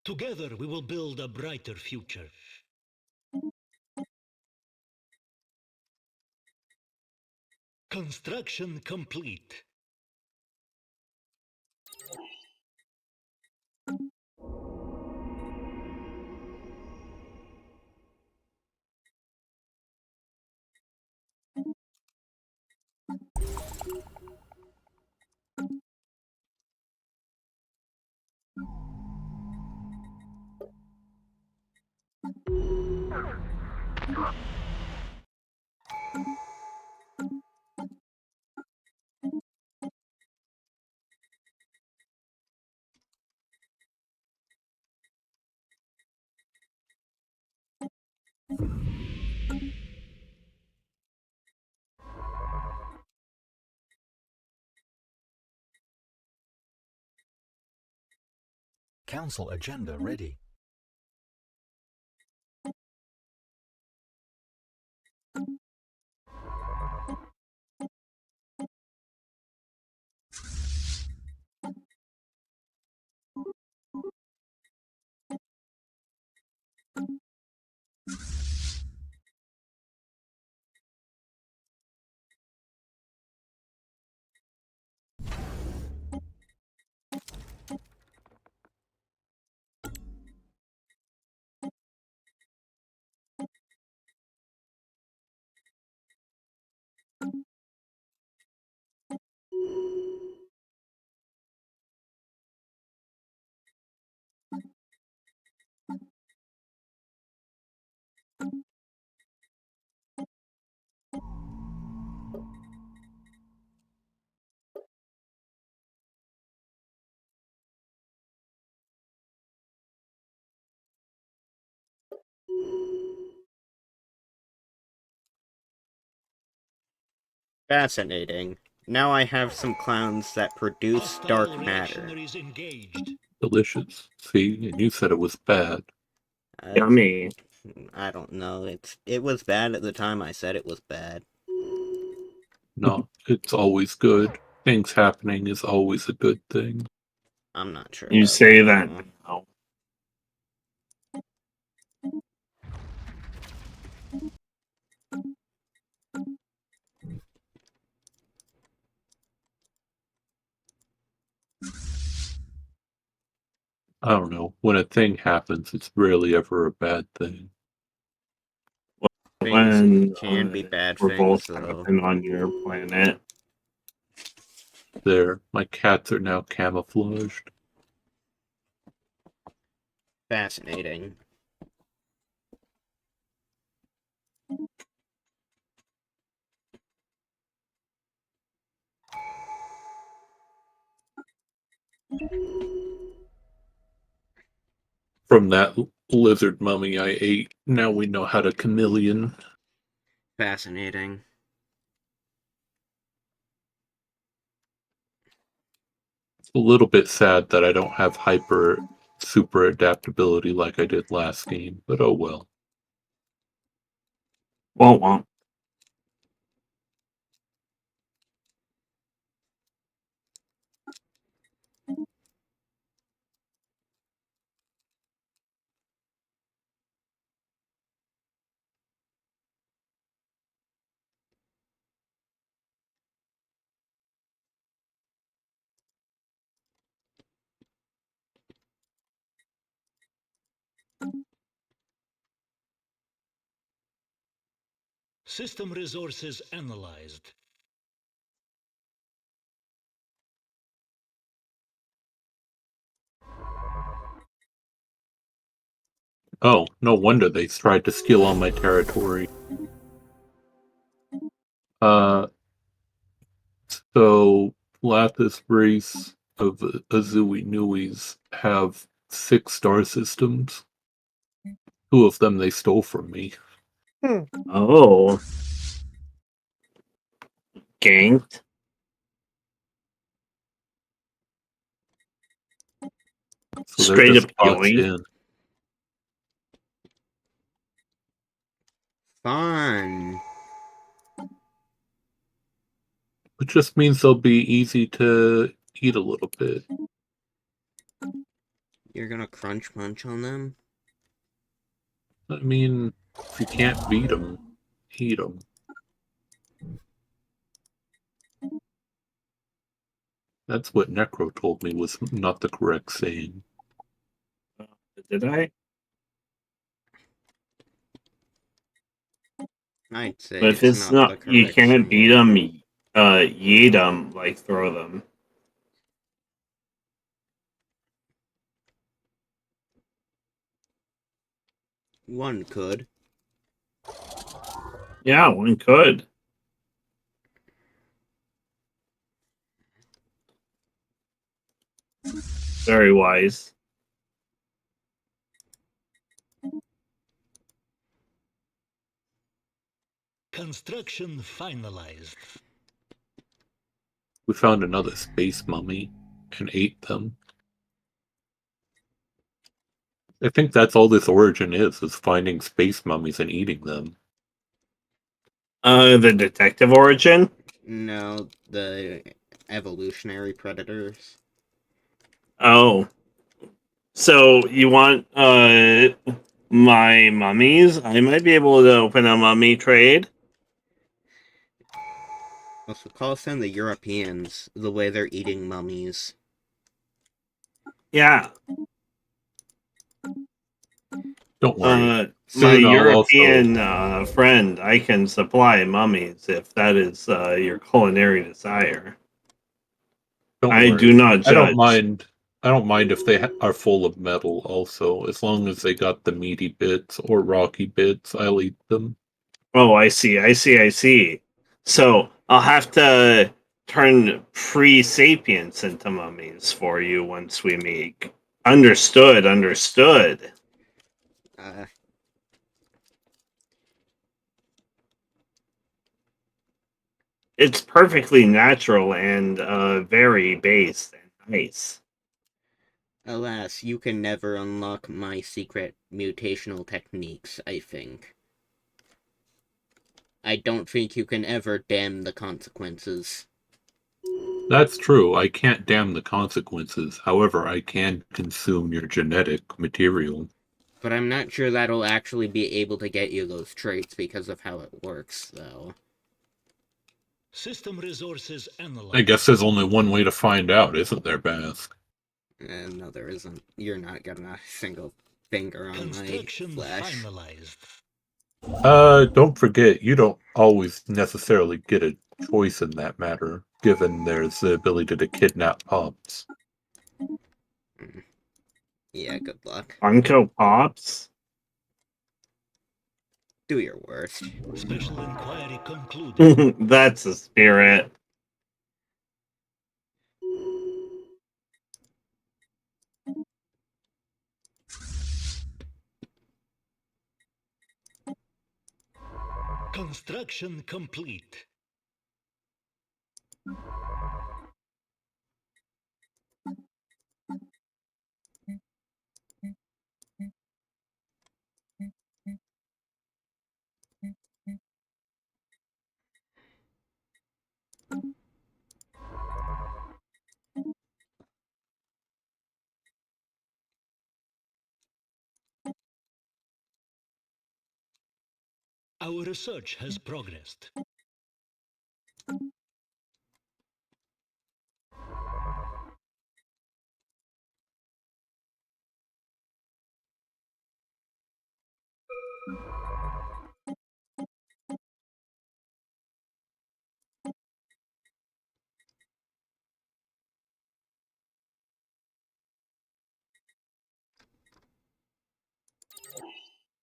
[SPEAKER 4] Together we will build a brighter future. Construction complete.
[SPEAKER 5] Council agenda ready.
[SPEAKER 1] Fascinating. Now I have some clowns that produce
[SPEAKER 4] Hostile
[SPEAKER 1] dark matter.
[SPEAKER 4] reactionaries engaged.
[SPEAKER 3] Delicious. See? And you said it was bad.
[SPEAKER 2] Yummy.
[SPEAKER 1] I don't know. It was bad at the time I said it was bad.
[SPEAKER 3] No, it's always good. Things happening is always a good thing.
[SPEAKER 1] I'm not sure.
[SPEAKER 2] You
[SPEAKER 1] about
[SPEAKER 2] say that
[SPEAKER 1] now.
[SPEAKER 2] now.
[SPEAKER 3] I don't know. When a thing happens, it's rarely ever a bad thing.
[SPEAKER 1] Things
[SPEAKER 2] When
[SPEAKER 1] can be bad
[SPEAKER 2] revolts
[SPEAKER 1] things, though.
[SPEAKER 2] happen on your planet.
[SPEAKER 3] There, my cats are now camouflaged.
[SPEAKER 1] Fascinating.
[SPEAKER 3] From that lizard mummy I ate, now we know how to chameleon.
[SPEAKER 1] Fascinating.
[SPEAKER 3] It's a little bit sad that I don't have super adaptability like I did last game, but oh well.
[SPEAKER 2] Won't.
[SPEAKER 4] System resources analyzed.
[SPEAKER 3] Oh, no wonder they tried to steal all my territory. So Vlathis race of Azui Nuis have 6 star systems. 2 of them they stole from me.
[SPEAKER 2] Oh. Ganked.
[SPEAKER 3] So
[SPEAKER 2] Straight
[SPEAKER 3] they're
[SPEAKER 2] up
[SPEAKER 3] just boxed
[SPEAKER 2] yoink.
[SPEAKER 3] in.
[SPEAKER 1] Fun.
[SPEAKER 3] Which just means they'll be easy to eat a little bit.
[SPEAKER 1] You're gonna crunch munch on them?
[SPEAKER 3] I mean, if you can't beat them, eat them. That's what Necro told me was not the correct saying.
[SPEAKER 2] Did I?
[SPEAKER 1] I'd say
[SPEAKER 2] But if it's not,
[SPEAKER 1] the
[SPEAKER 2] you
[SPEAKER 1] correct
[SPEAKER 2] can't
[SPEAKER 1] saying.
[SPEAKER 2] beat them. Yeet them, like throw them.
[SPEAKER 1] One could.
[SPEAKER 2] Yeah, one could. Very wise.
[SPEAKER 4] Construction finalized.
[SPEAKER 3] We found another space mummy and ate them. I think that's all this origin is finding space mummies and eating them.
[SPEAKER 2] The detective origin?
[SPEAKER 1] No, the evolutionary predators.
[SPEAKER 2] Oh. So you want my mummies? I might be able to open a mummy trade.
[SPEAKER 1] Also, call them the Europeans, the way they're eating mummies.
[SPEAKER 2] Yeah.
[SPEAKER 3] Don't worry.
[SPEAKER 2] My
[SPEAKER 3] Soon I'll
[SPEAKER 2] European
[SPEAKER 3] also...
[SPEAKER 2] friend, I can supply mummies if that is your culinary desire.
[SPEAKER 3] Don't
[SPEAKER 2] I
[SPEAKER 3] worry.
[SPEAKER 2] do not judge.
[SPEAKER 3] I don't mind if they are full of metal also, as long as they got the meaty bits or rocky bits, I'll eat them.
[SPEAKER 2] Oh, I see. So I'll have to turn pre-sapients into mummies for you once we meet. Understood. It's perfectly natural and very based and nice.
[SPEAKER 1] Alas, you can never unlock my secret mutational techniques, I think. I don't think you can ever damn the consequences.
[SPEAKER 3] That's true. I can't damn the consequences. However, I can consume your genetic material.
[SPEAKER 1] But I'm not sure that'll actually be able to get you those traits because of how it works, though.
[SPEAKER 4] System resources analyzed.
[SPEAKER 3] I guess there's only one way to find out, isn't there, Bask?
[SPEAKER 1] No, there isn't. You're not gonna single finger on my flesh.
[SPEAKER 4] Finalized.
[SPEAKER 3] Don't forget, you don't always necessarily get a choice in that matter, given there's the ability to kidnap pups.
[SPEAKER 1] Yeah, good luck.
[SPEAKER 2] Funko Pops?
[SPEAKER 1] Do your worst.
[SPEAKER 4] Special inquiry concluded.
[SPEAKER 2] That's the spirit.
[SPEAKER 4] Construction complete. Our research has progressed.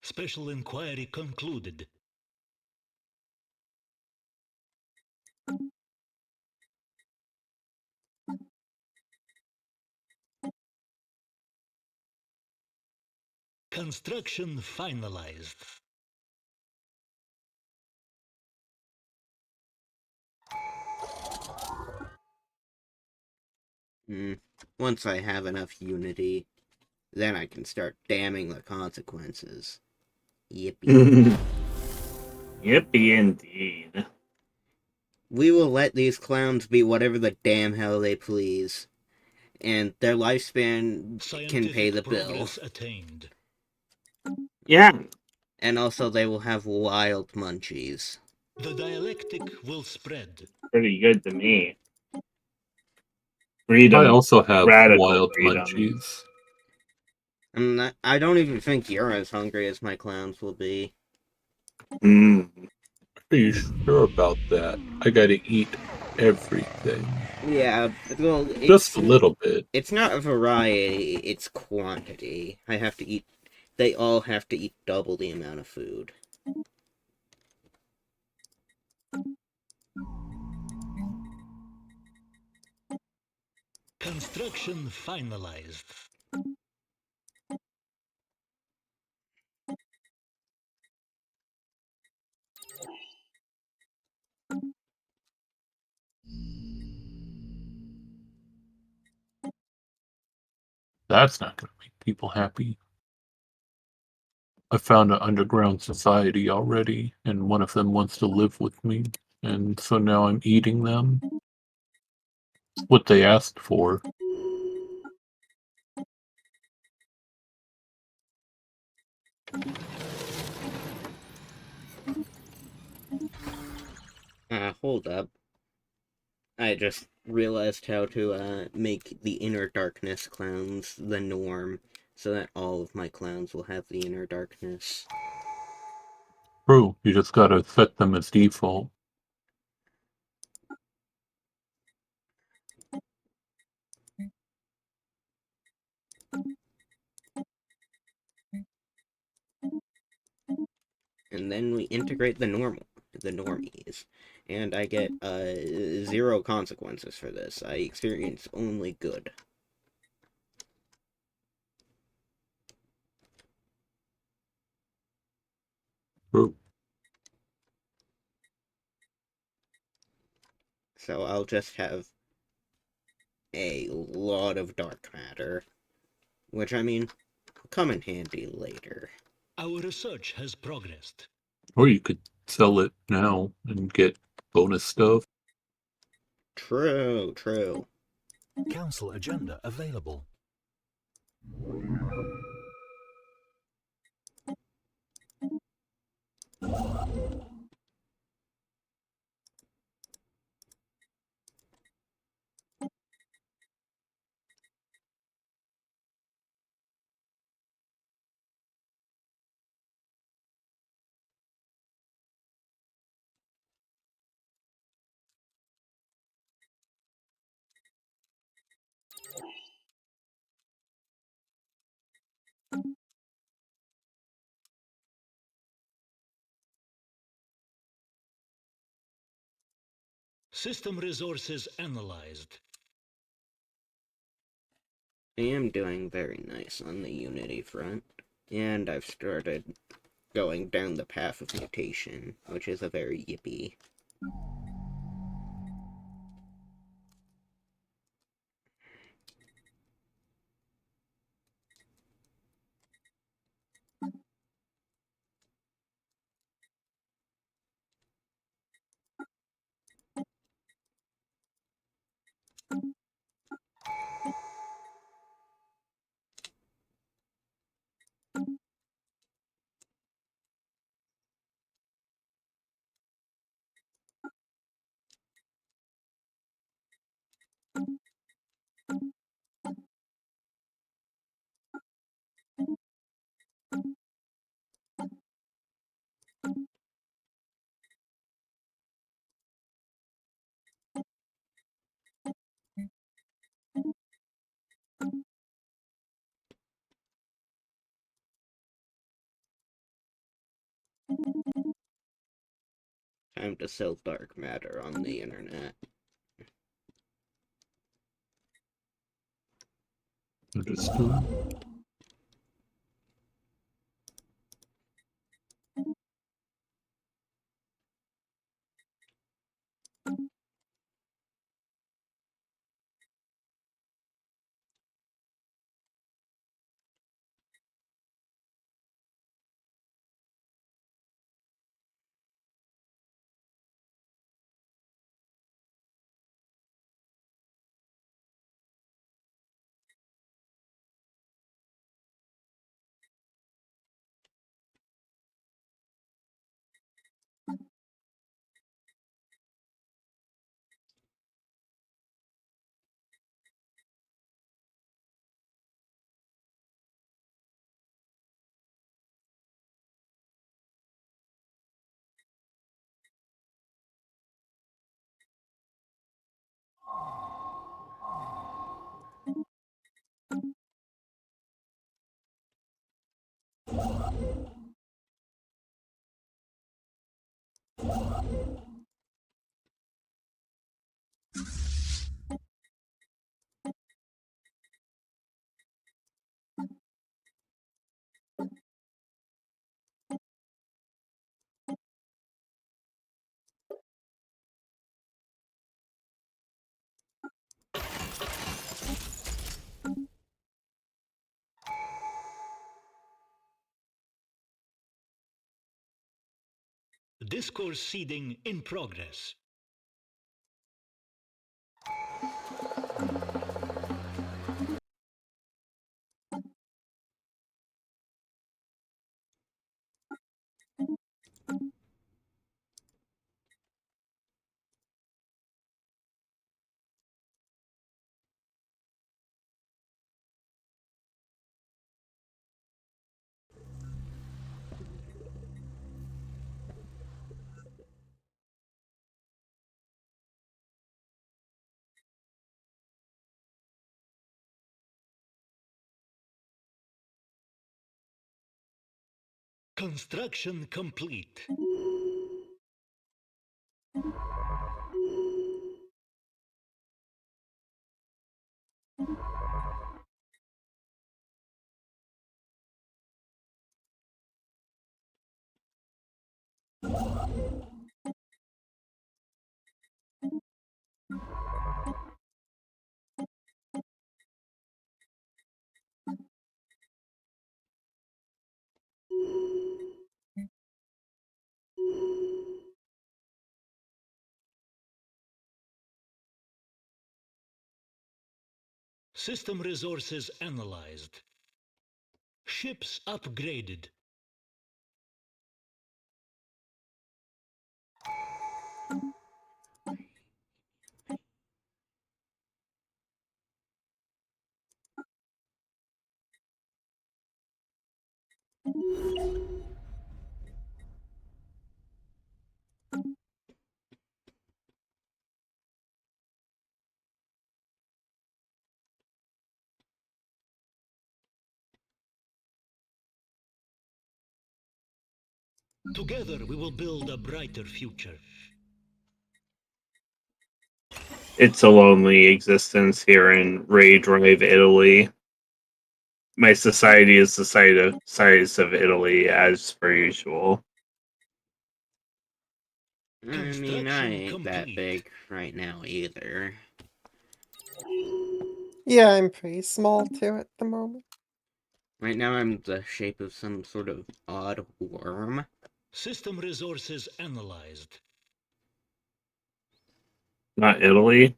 [SPEAKER 4] Special inquiry concluded. Construction finalized.
[SPEAKER 1] Once I have enough unity, then I can start damning the consequences. Yippee.
[SPEAKER 2] Yippee indeed.
[SPEAKER 1] We will let these clowns be whatever the damn hell they please. And their lifespan can pay the bill.
[SPEAKER 4] Progress attained.
[SPEAKER 2] Yeah,
[SPEAKER 1] And also they will have wild munchies.
[SPEAKER 4] The dialectic will spread.
[SPEAKER 2] pretty good to me.
[SPEAKER 3] I
[SPEAKER 2] Freedom.
[SPEAKER 3] also have
[SPEAKER 2] Radical
[SPEAKER 3] wild
[SPEAKER 2] freedom.
[SPEAKER 3] munchies.
[SPEAKER 1] I don't even think you're as hungry as my clowns will be.
[SPEAKER 2] Mm.
[SPEAKER 3] Are you sure about that? I gotta eat everything.
[SPEAKER 1] Yeah, well,
[SPEAKER 3] Just a little bit.
[SPEAKER 1] It's not a variety, it's quantity. They all have to eat double the amount of food.
[SPEAKER 4] Construction finalized.
[SPEAKER 3] That's not gonna make people happy. I found an underground society already, and one of them wants to live with me, and so now I'm eating them. It's what they asked for.
[SPEAKER 1] Hold up. I just realized how to make the inner darkness clowns the norm, so that all of my clowns will have the inner darkness.
[SPEAKER 3] True, you just gotta set them as default.
[SPEAKER 1] And then we integrate the normies. And I get 0 consequences for this. I experience only good.
[SPEAKER 3] True.
[SPEAKER 1] So I'll just have a lot of dark matter. Which, I mean, will come in handy later.
[SPEAKER 4] Our research has progressed.
[SPEAKER 3] Or you could sell it now and get bonus stuff.
[SPEAKER 1] True.
[SPEAKER 5] Council agenda available.
[SPEAKER 4] System resources analyzed.
[SPEAKER 1] I am doing very nice on the Unity front. And I've started going down the path of mutation, which is a very yippee. Time to sell dark matter on the internet.
[SPEAKER 3] Understood.
[SPEAKER 4] Discourse seeding in progress. Construction complete. System resources analyzed. Ships upgraded. Together we will build a brighter future.
[SPEAKER 2] It's a lonely existence here in Ray Drive, Italy. my society is the size of Italy, as per usual.
[SPEAKER 1] I mean, I
[SPEAKER 4] Construction
[SPEAKER 1] ain't that
[SPEAKER 4] complete.
[SPEAKER 1] big right now either.
[SPEAKER 6] Yeah, I'm pretty small too at the moment.
[SPEAKER 1] Right now I'm the shape of some sort of odd worm.
[SPEAKER 4] System resources analyzed.
[SPEAKER 2] Not Italy.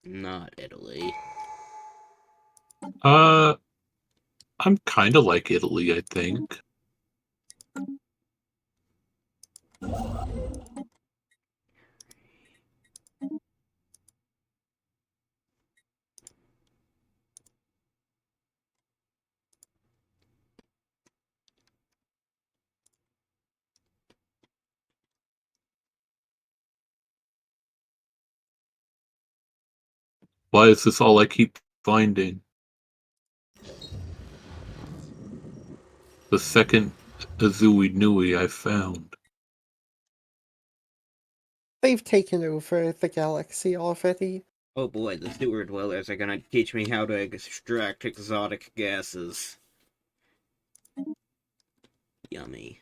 [SPEAKER 1] Not Italy.
[SPEAKER 3] I'm kind of like Italy, I think. Why is this all I keep finding? The second Azui Nui I found.
[SPEAKER 6] They've taken over the galaxy already.
[SPEAKER 1] Oh boy, the sewer dwellers are gonna teach me how to extract exotic gases. Yummy.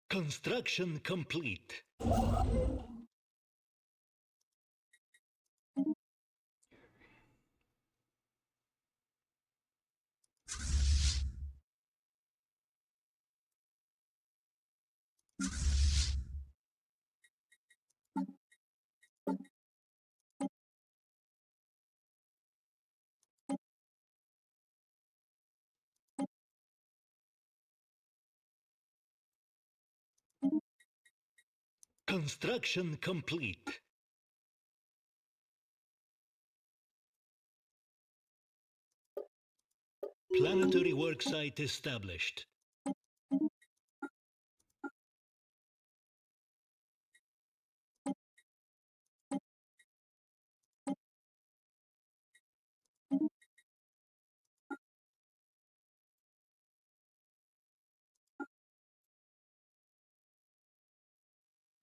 [SPEAKER 4] Construction complete. Construction complete. Planetary worksite established.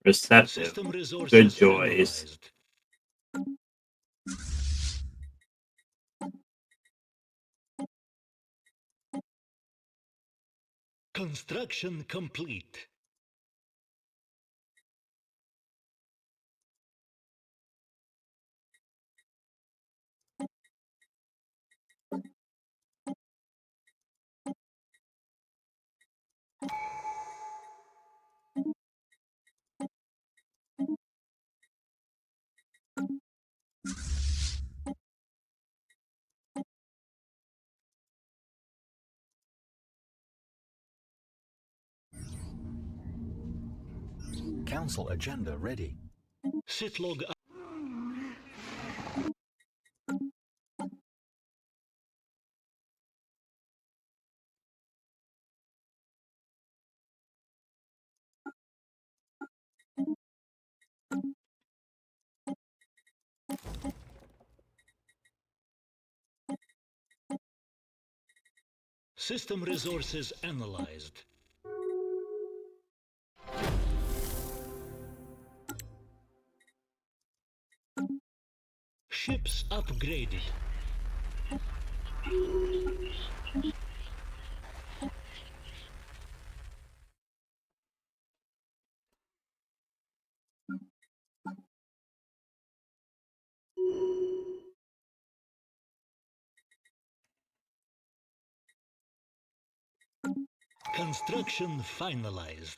[SPEAKER 2] Receptive.
[SPEAKER 4] System
[SPEAKER 2] Good
[SPEAKER 4] resources
[SPEAKER 2] choice.
[SPEAKER 4] analyzed. Construction complete.
[SPEAKER 5] Council agenda ready.
[SPEAKER 4] Sitlog. System resources analyzed. Ships upgraded. Construction finalized.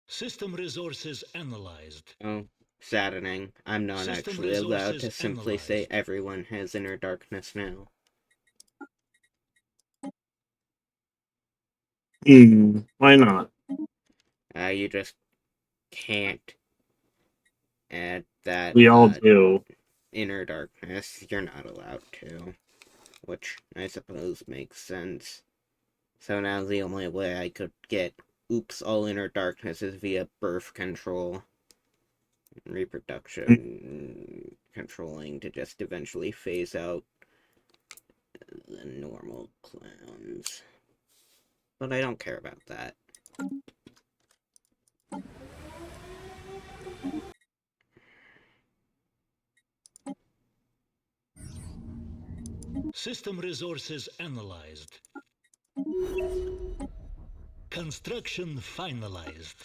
[SPEAKER 4] System resources analyzed.
[SPEAKER 1] Oh, saddening. I'm not
[SPEAKER 4] System
[SPEAKER 1] actually allowed to
[SPEAKER 4] resources
[SPEAKER 1] simply say
[SPEAKER 4] analyzed.
[SPEAKER 1] everyone has inner darkness now.
[SPEAKER 2] Why not?
[SPEAKER 1] You just can't add that
[SPEAKER 2] We all do.
[SPEAKER 1] inner darkness. You're not allowed to, which I suppose makes sense. So now the only way I could get all inner darkness is via birth control. Reproduction controlling to just eventually phase out the normal clowns. But I don't care about that.
[SPEAKER 4] System resources analyzed. Construction finalized.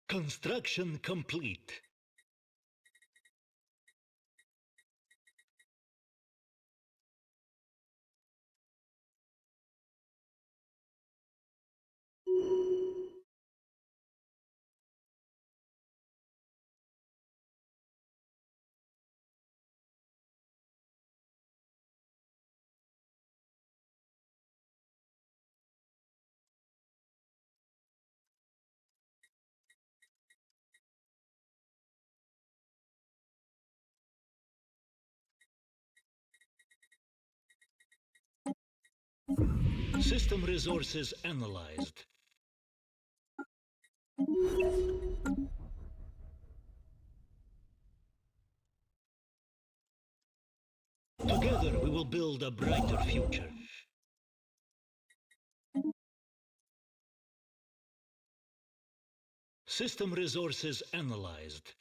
[SPEAKER 4] Construction complete. System resources analyzed. Together we will build a brighter future. System resources analyzed.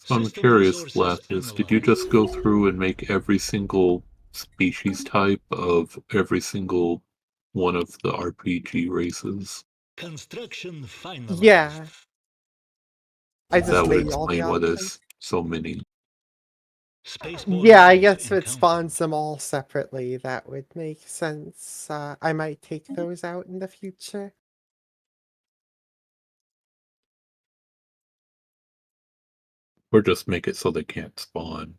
[SPEAKER 3] So I'm
[SPEAKER 4] System
[SPEAKER 3] curious,
[SPEAKER 4] resources
[SPEAKER 3] Vlathis, did you just go through and make every single species type of every single one of the RPG races?
[SPEAKER 4] Construction finalized.
[SPEAKER 6] Yeah, I just
[SPEAKER 3] That would
[SPEAKER 6] made all the
[SPEAKER 3] explain why
[SPEAKER 6] options.
[SPEAKER 3] there's so many.
[SPEAKER 4] Spaceborne
[SPEAKER 6] Yeah, I
[SPEAKER 4] life
[SPEAKER 6] guess if it
[SPEAKER 4] encountered.
[SPEAKER 6] spawns them all separately, that would make sense. I might take those out in the future.
[SPEAKER 3] Or just make it so they can't spawn.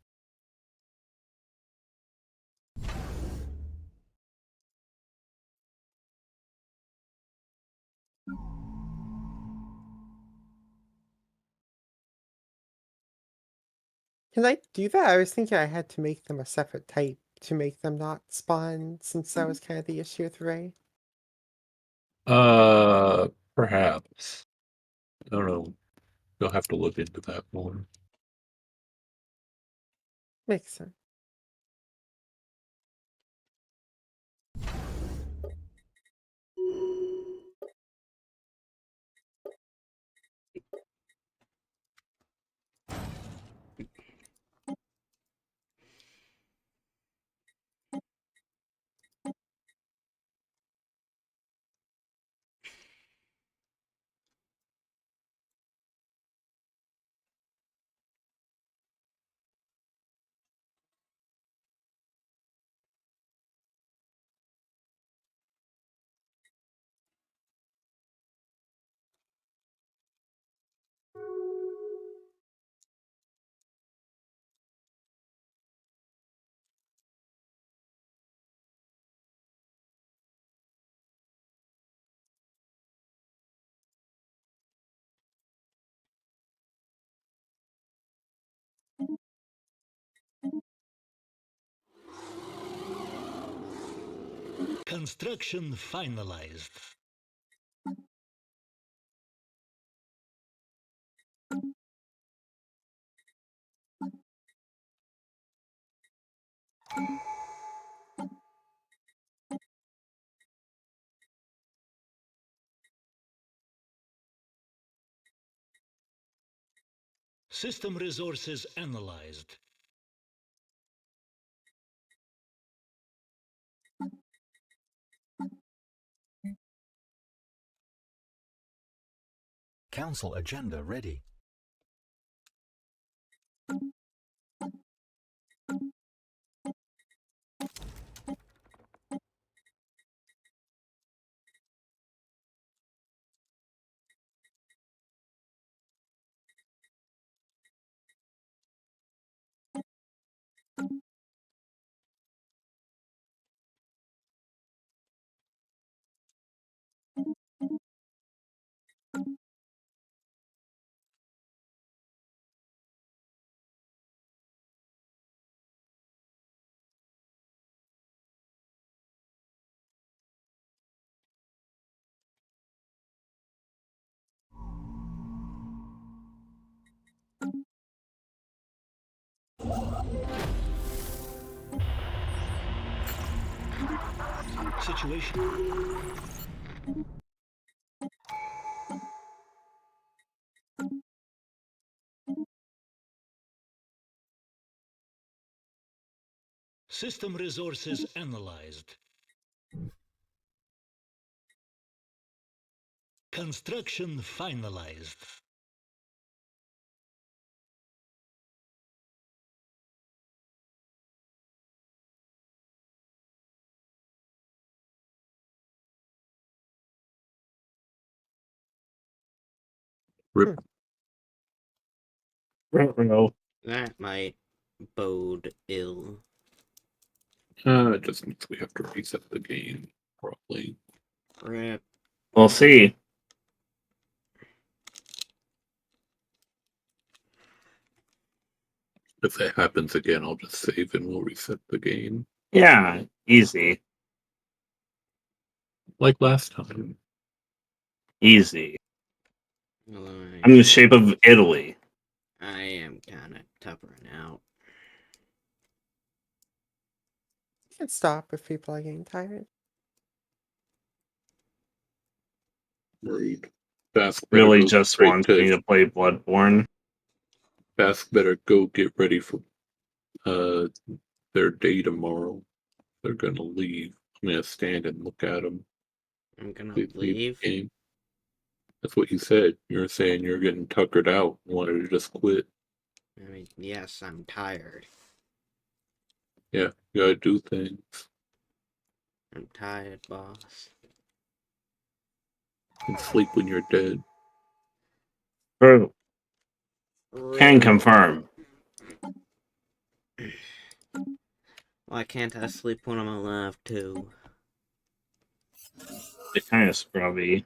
[SPEAKER 6] Can I do that? I was thinking I had to make them a separate type to make them not spawn, since that was kind of the issue with Ray.
[SPEAKER 3] Perhaps. I don't know. You'll have to look into that more.
[SPEAKER 6] Makes sense.
[SPEAKER 4] Construction finalized. System resources analyzed.
[SPEAKER 5] Council agenda ready.
[SPEAKER 4] Situation. System resources analyzed. Construction finalized.
[SPEAKER 3] Rip.
[SPEAKER 2] No.
[SPEAKER 1] That might bode ill.
[SPEAKER 3] It just means we have to reset the game, probably.
[SPEAKER 1] Rip.
[SPEAKER 2] We'll see.
[SPEAKER 3] If that happens again, I'll just save and we'll reset the game.
[SPEAKER 2] Yeah, easy.
[SPEAKER 3] Like last time.
[SPEAKER 2] Easy.
[SPEAKER 1] Although
[SPEAKER 2] I'm the shape of Italy.
[SPEAKER 1] I am kind of tuppering out.
[SPEAKER 6] You can stop if people are getting tired.
[SPEAKER 3] Worried. Bask better
[SPEAKER 2] Really
[SPEAKER 3] go
[SPEAKER 2] just
[SPEAKER 3] straight
[SPEAKER 2] wants me to play Bloodborne.
[SPEAKER 3] Bask better go get ready for their day tomorrow. They're gonna leave. I'm gonna stand and look at them.
[SPEAKER 1] I'm gonna
[SPEAKER 3] Leave the
[SPEAKER 1] leave.
[SPEAKER 3] game. That's what you said. You're saying you're getting tuckered out. You wanted to just quit.
[SPEAKER 1] I mean, yes, I'm tired.
[SPEAKER 3] Yeah, you gotta do things.
[SPEAKER 1] I'm tired, boss.
[SPEAKER 3] And sleep when you're dead.
[SPEAKER 2] True. Can
[SPEAKER 1] Rip.
[SPEAKER 2] confirm.
[SPEAKER 1] Why can't I sleep when I'm alive, too?
[SPEAKER 2] It's kind of scrubby.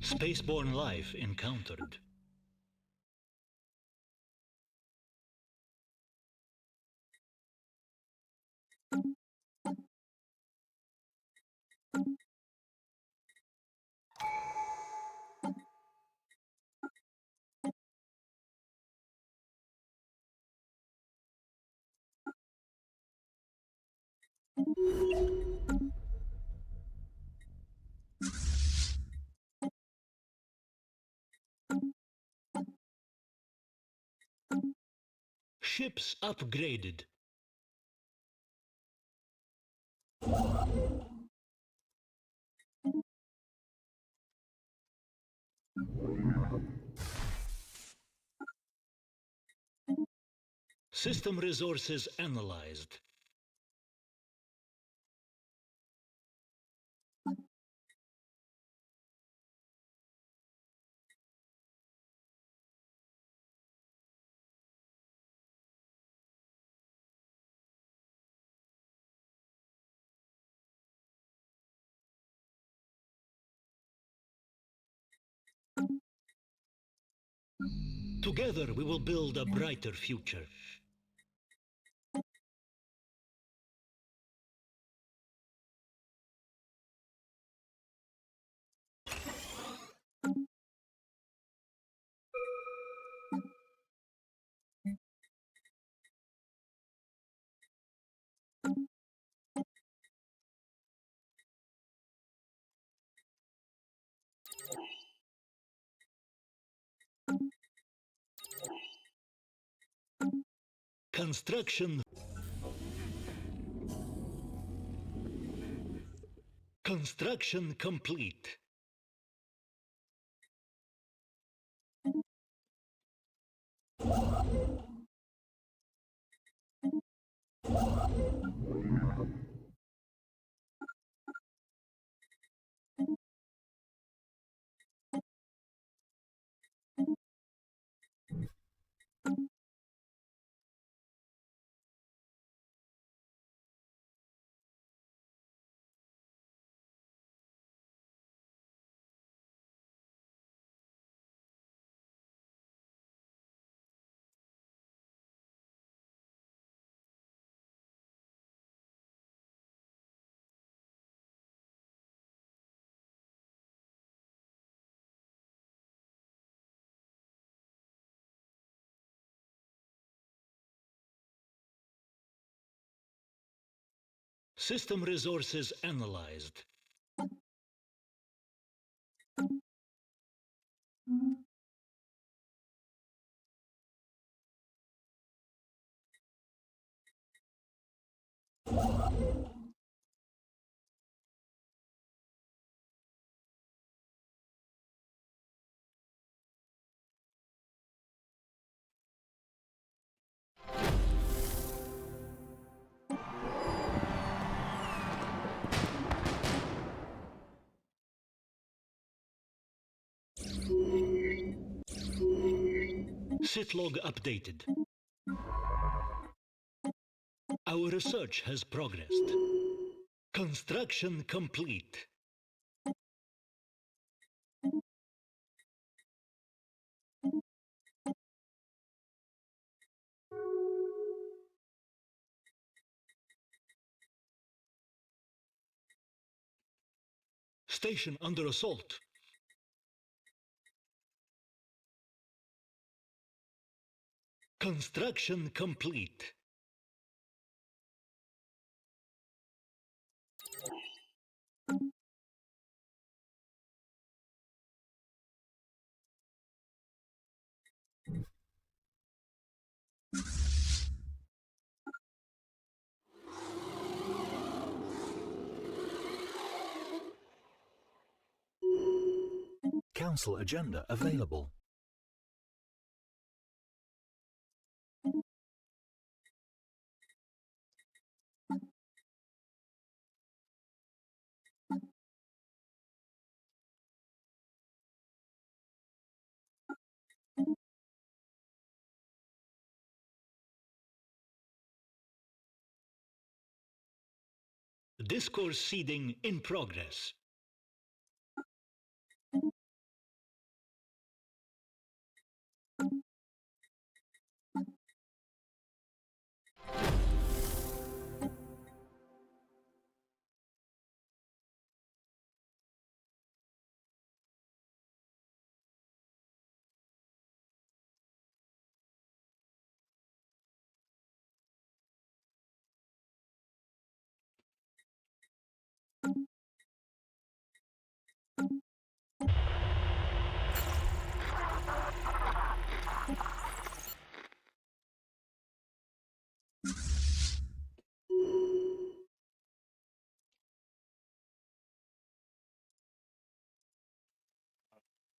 [SPEAKER 4] Spaceborne life encountered. Ships upgraded. System resources analyzed. Together we will build a brighter future. Construction. Construction complete. System resources analyzed. Sitlog updated. Our research has progressed. Construction complete. Station under assault. Construction complete.
[SPEAKER 5] Council agenda available.
[SPEAKER 4] Discourse seeding in progress.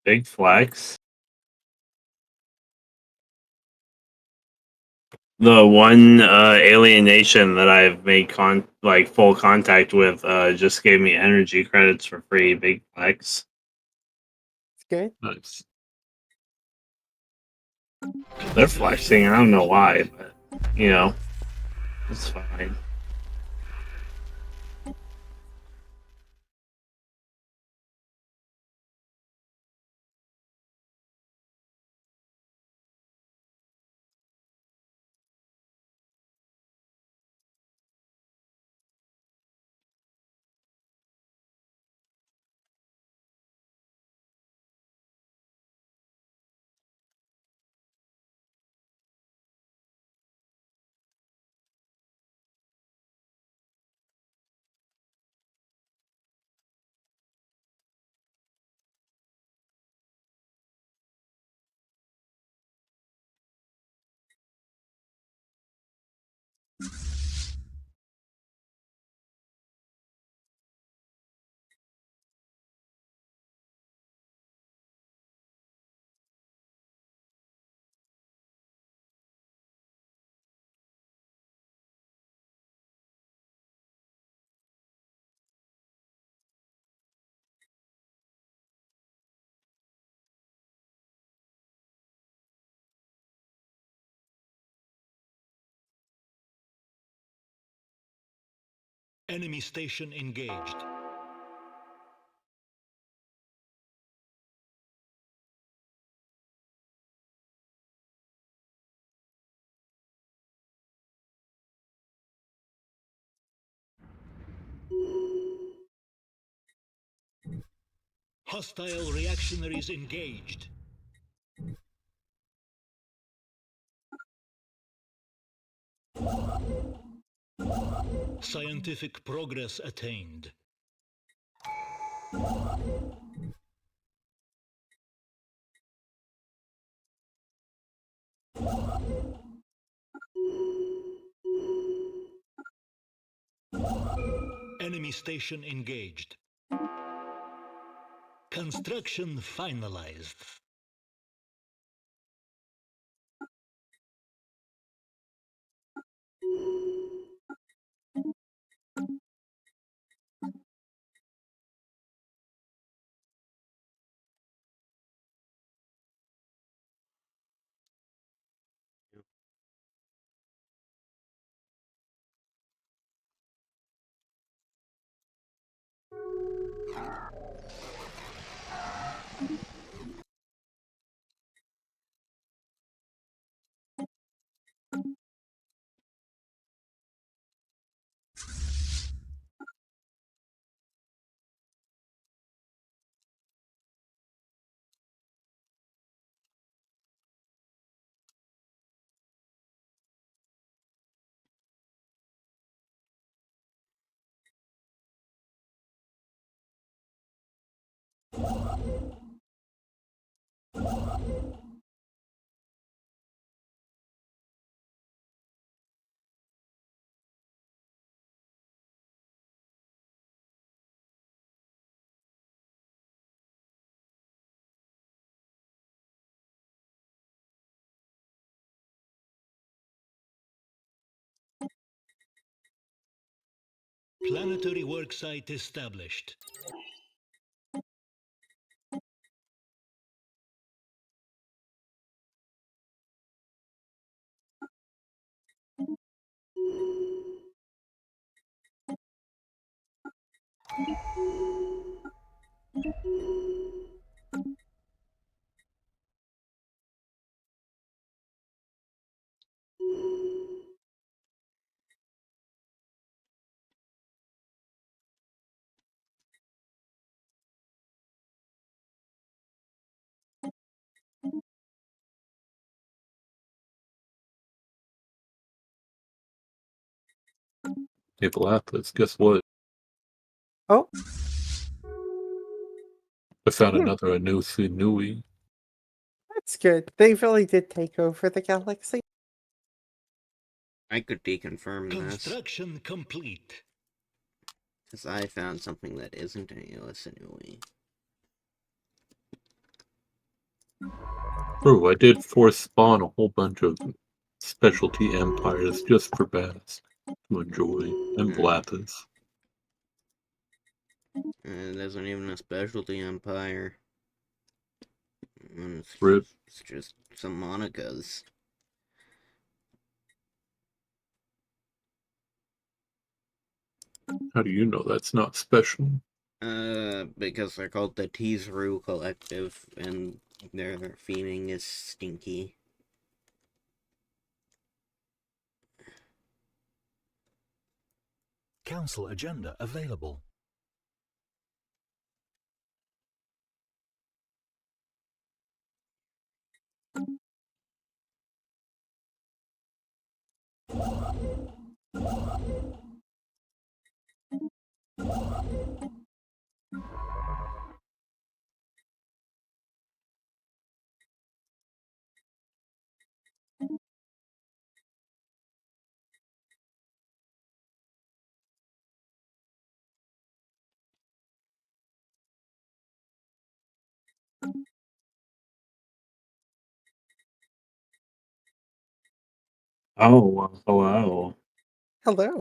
[SPEAKER 2] Big flex. The one alienation that I've made full contact with just gave me energy credits for free. Big flex.
[SPEAKER 6] It's good.
[SPEAKER 3] Nice.
[SPEAKER 2] They're flexing. I don't know why, but you know, it's fine.
[SPEAKER 4] Enemy station engaged. Hostile reactionaries engaged. Scientific progress attained. Enemy station engaged. Construction finalized. Planetary worksite established.
[SPEAKER 3] Hey, Vlathis, guess what?
[SPEAKER 6] Oh,
[SPEAKER 3] I found
[SPEAKER 6] Hmm.
[SPEAKER 3] another Anusi Nui.
[SPEAKER 6] that's good. They really did take over the galaxy.
[SPEAKER 1] I could deconfirm this,
[SPEAKER 4] Construction complete.
[SPEAKER 1] because I found something that isn't an Ilisanui.
[SPEAKER 3] True, I did force spawn a whole bunch of specialty empires just for Bast to enjoy, and Vlathis.
[SPEAKER 1] It isn't even a specialty empire.
[SPEAKER 3] Rip.
[SPEAKER 1] It's just some Monicas.
[SPEAKER 3] How do you know that's not special?
[SPEAKER 1] Because they're called the Teasru Collective, and their theming is stinky.
[SPEAKER 5] Council agenda available.
[SPEAKER 2] Oh, well, hello.
[SPEAKER 6] Hello.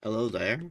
[SPEAKER 1] Hello there.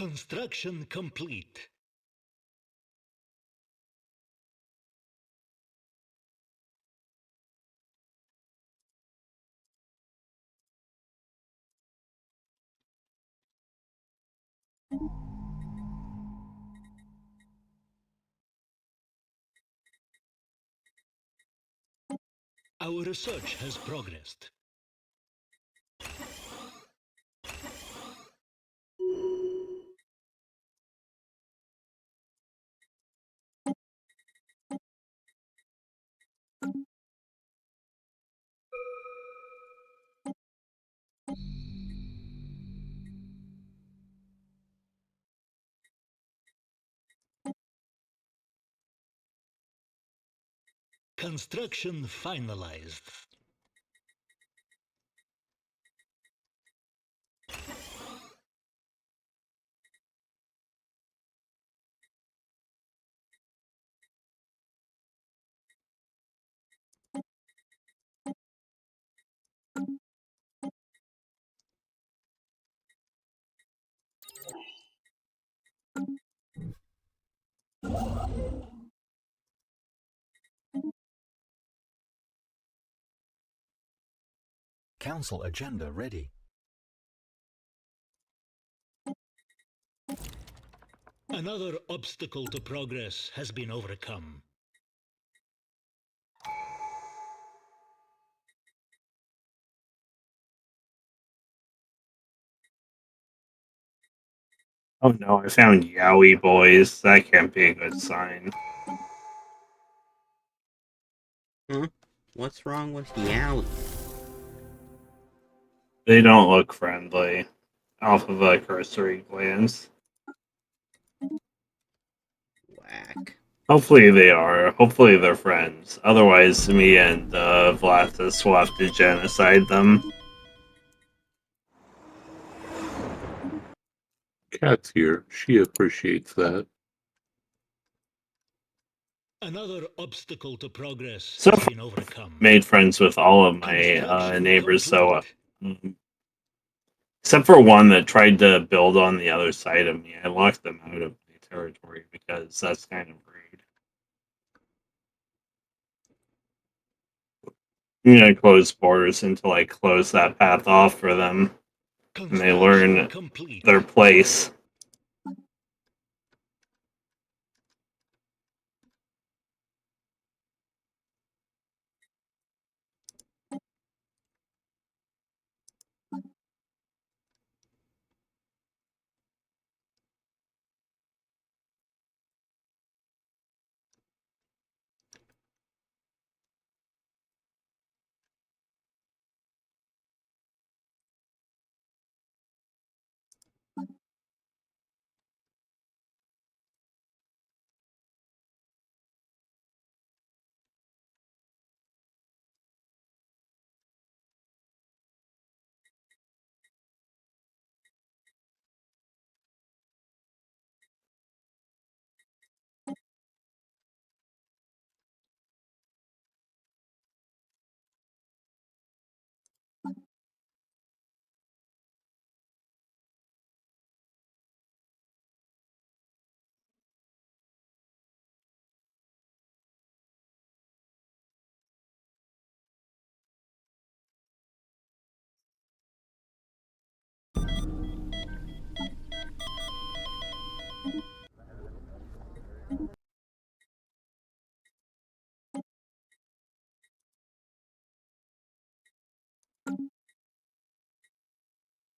[SPEAKER 4] Construction complete. Our research has progressed. Construction finalized.
[SPEAKER 5] Council agenda ready.
[SPEAKER 4] Another obstacle to progress has been overcome.
[SPEAKER 2] Oh no, I found Yowie boys. That can't be a good sign.
[SPEAKER 1] What's wrong with Yowie?
[SPEAKER 2] They don't look friendly off of a cursory glance.
[SPEAKER 1] Whack.
[SPEAKER 2] Hopefully they are. Hopefully they're friends. Otherwise, me and Vlathis will have to genocide them.
[SPEAKER 3] Cat's here. She appreciates that.
[SPEAKER 4] Another obstacle to progress
[SPEAKER 2] So
[SPEAKER 4] has
[SPEAKER 2] far,
[SPEAKER 4] been overcome.
[SPEAKER 2] made friends with all of my
[SPEAKER 4] Construction
[SPEAKER 2] neighbors, so
[SPEAKER 4] complete.
[SPEAKER 2] except for one that tried to build on the other side of me, I locked them out of my territory because that's kind of rude. I'm gonna close borders until I close that path off for them and they learn
[SPEAKER 4] complete.
[SPEAKER 2] their place.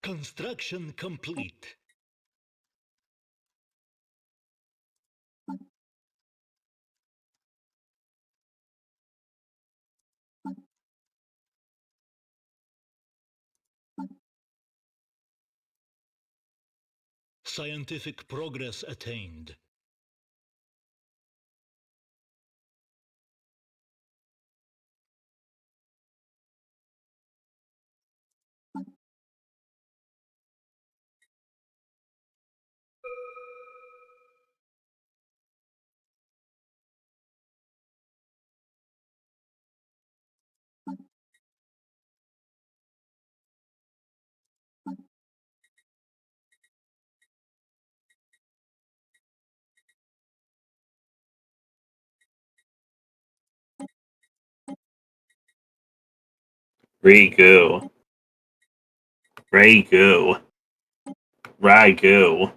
[SPEAKER 4] Construction complete. Scientific progress attained.
[SPEAKER 2] Ragu. Ragu. Ragu.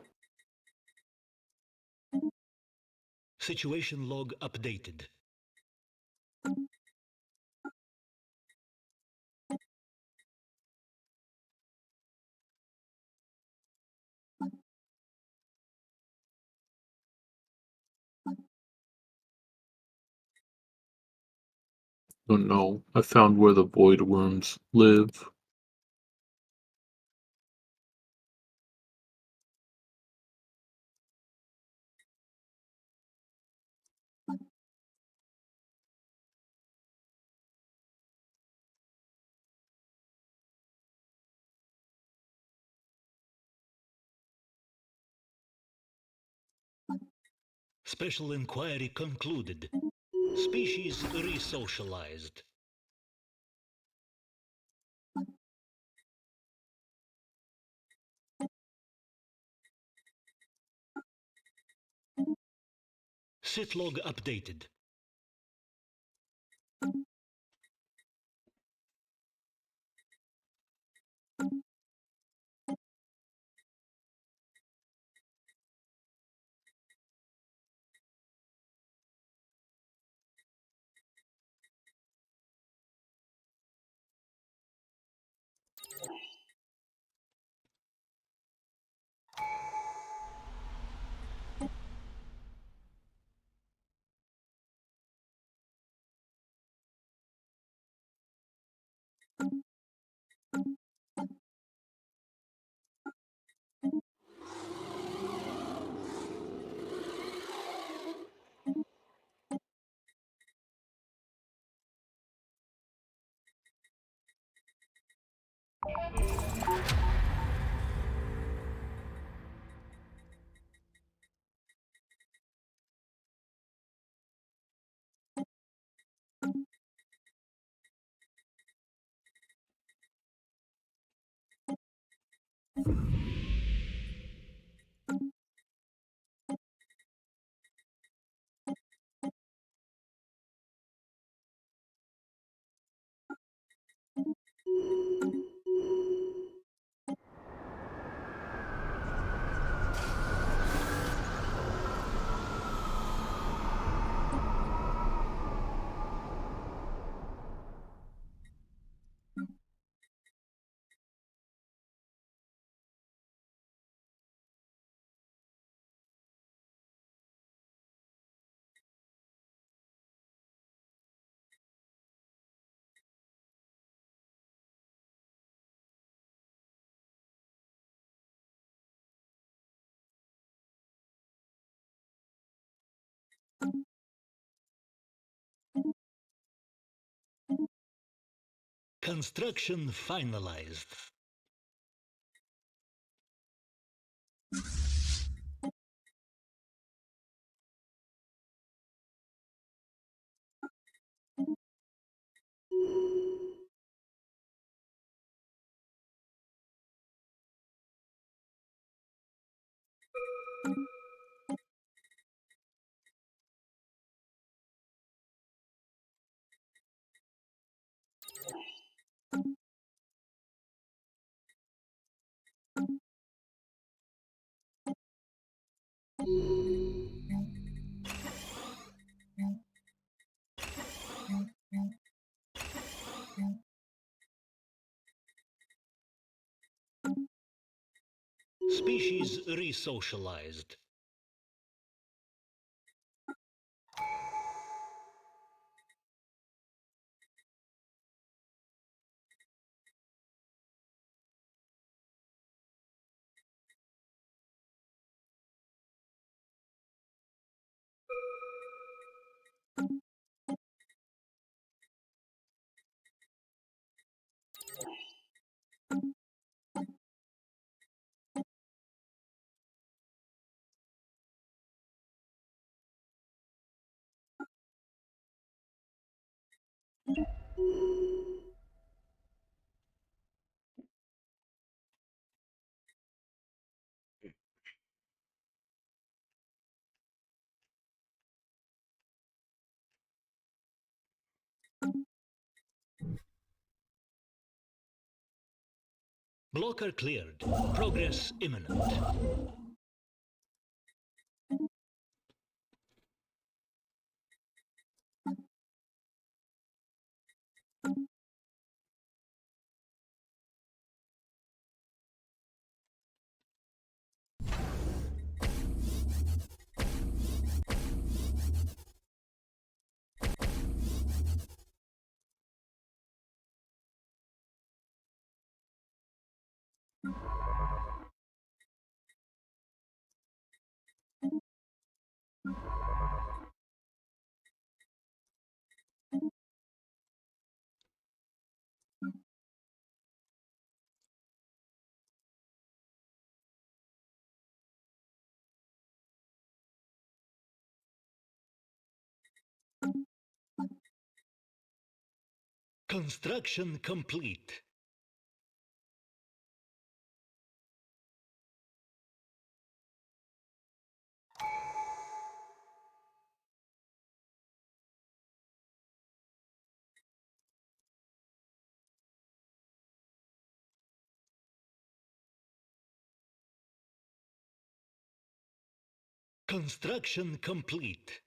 [SPEAKER 4] Situation log updated.
[SPEAKER 3] Don't know. I found where the void worms live.
[SPEAKER 4] Special inquiry concluded. Species resocialized. Sit log updated. Construction finalized. Species resocialized. Blocker cleared. Progress imminent. Construction complete. Construction complete.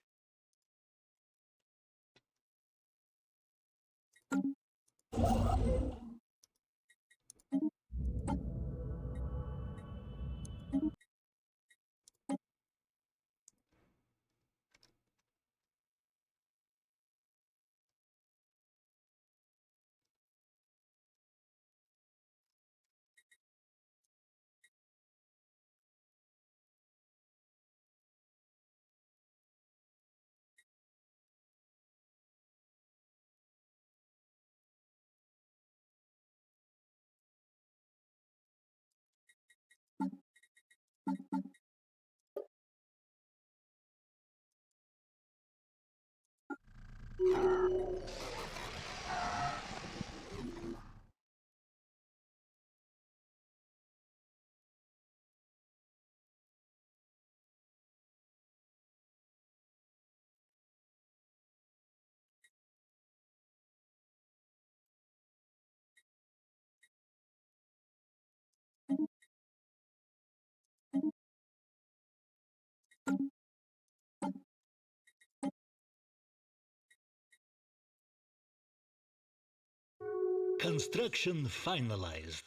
[SPEAKER 4] Construction finalized.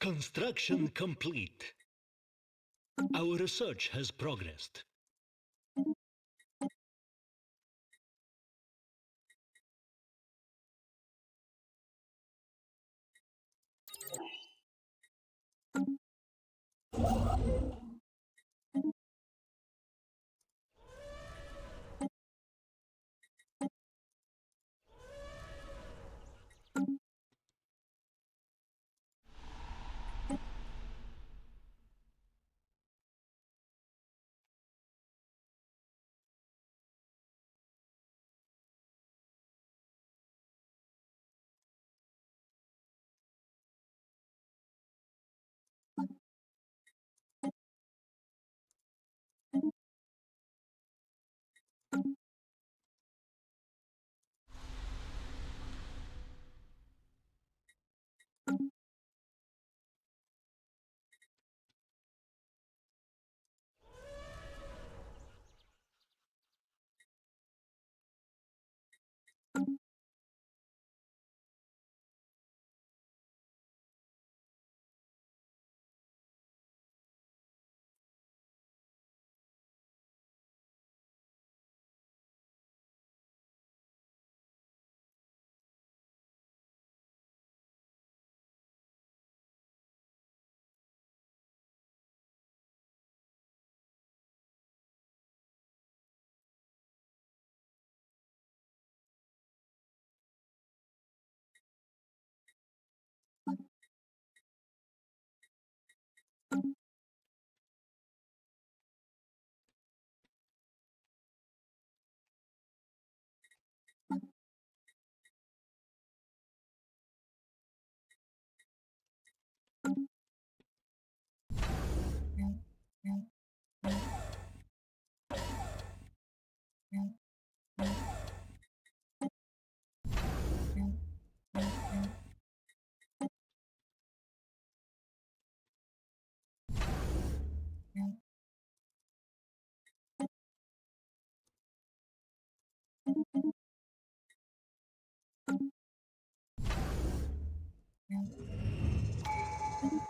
[SPEAKER 4] Construction complete. Our research has progressed.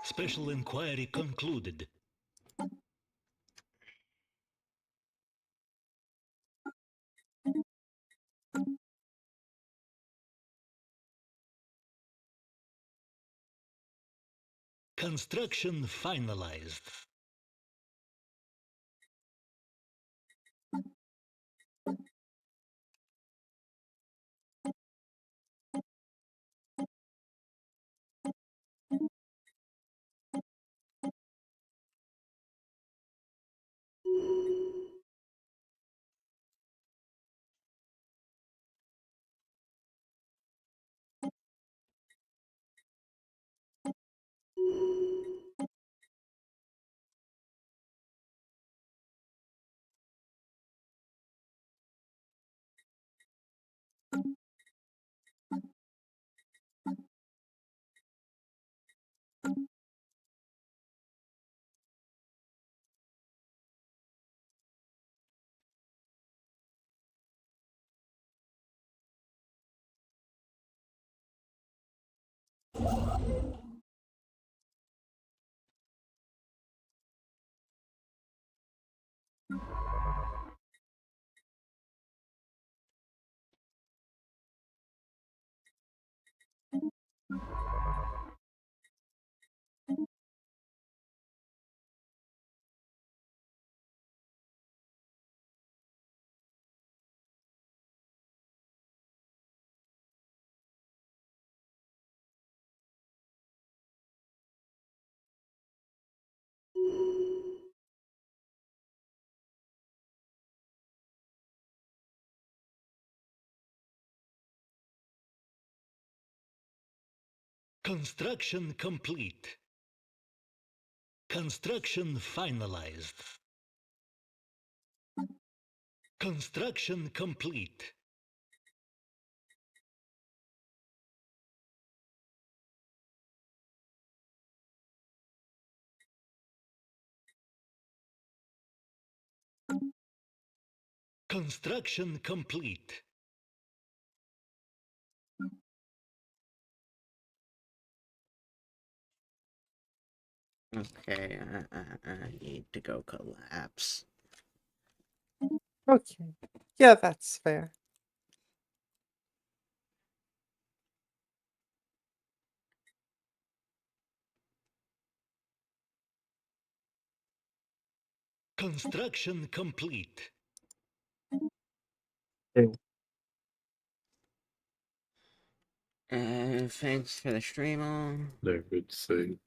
[SPEAKER 4] Special inquiry concluded. Construction finalized. Construction complete. Construction finalized. Construction complete. Construction complete.
[SPEAKER 1] Okay, I need to go collapse.
[SPEAKER 6] Okay. Yeah, that's fair.
[SPEAKER 4] Construction complete.
[SPEAKER 1] Thanks for the stream on.
[SPEAKER 3] They would say.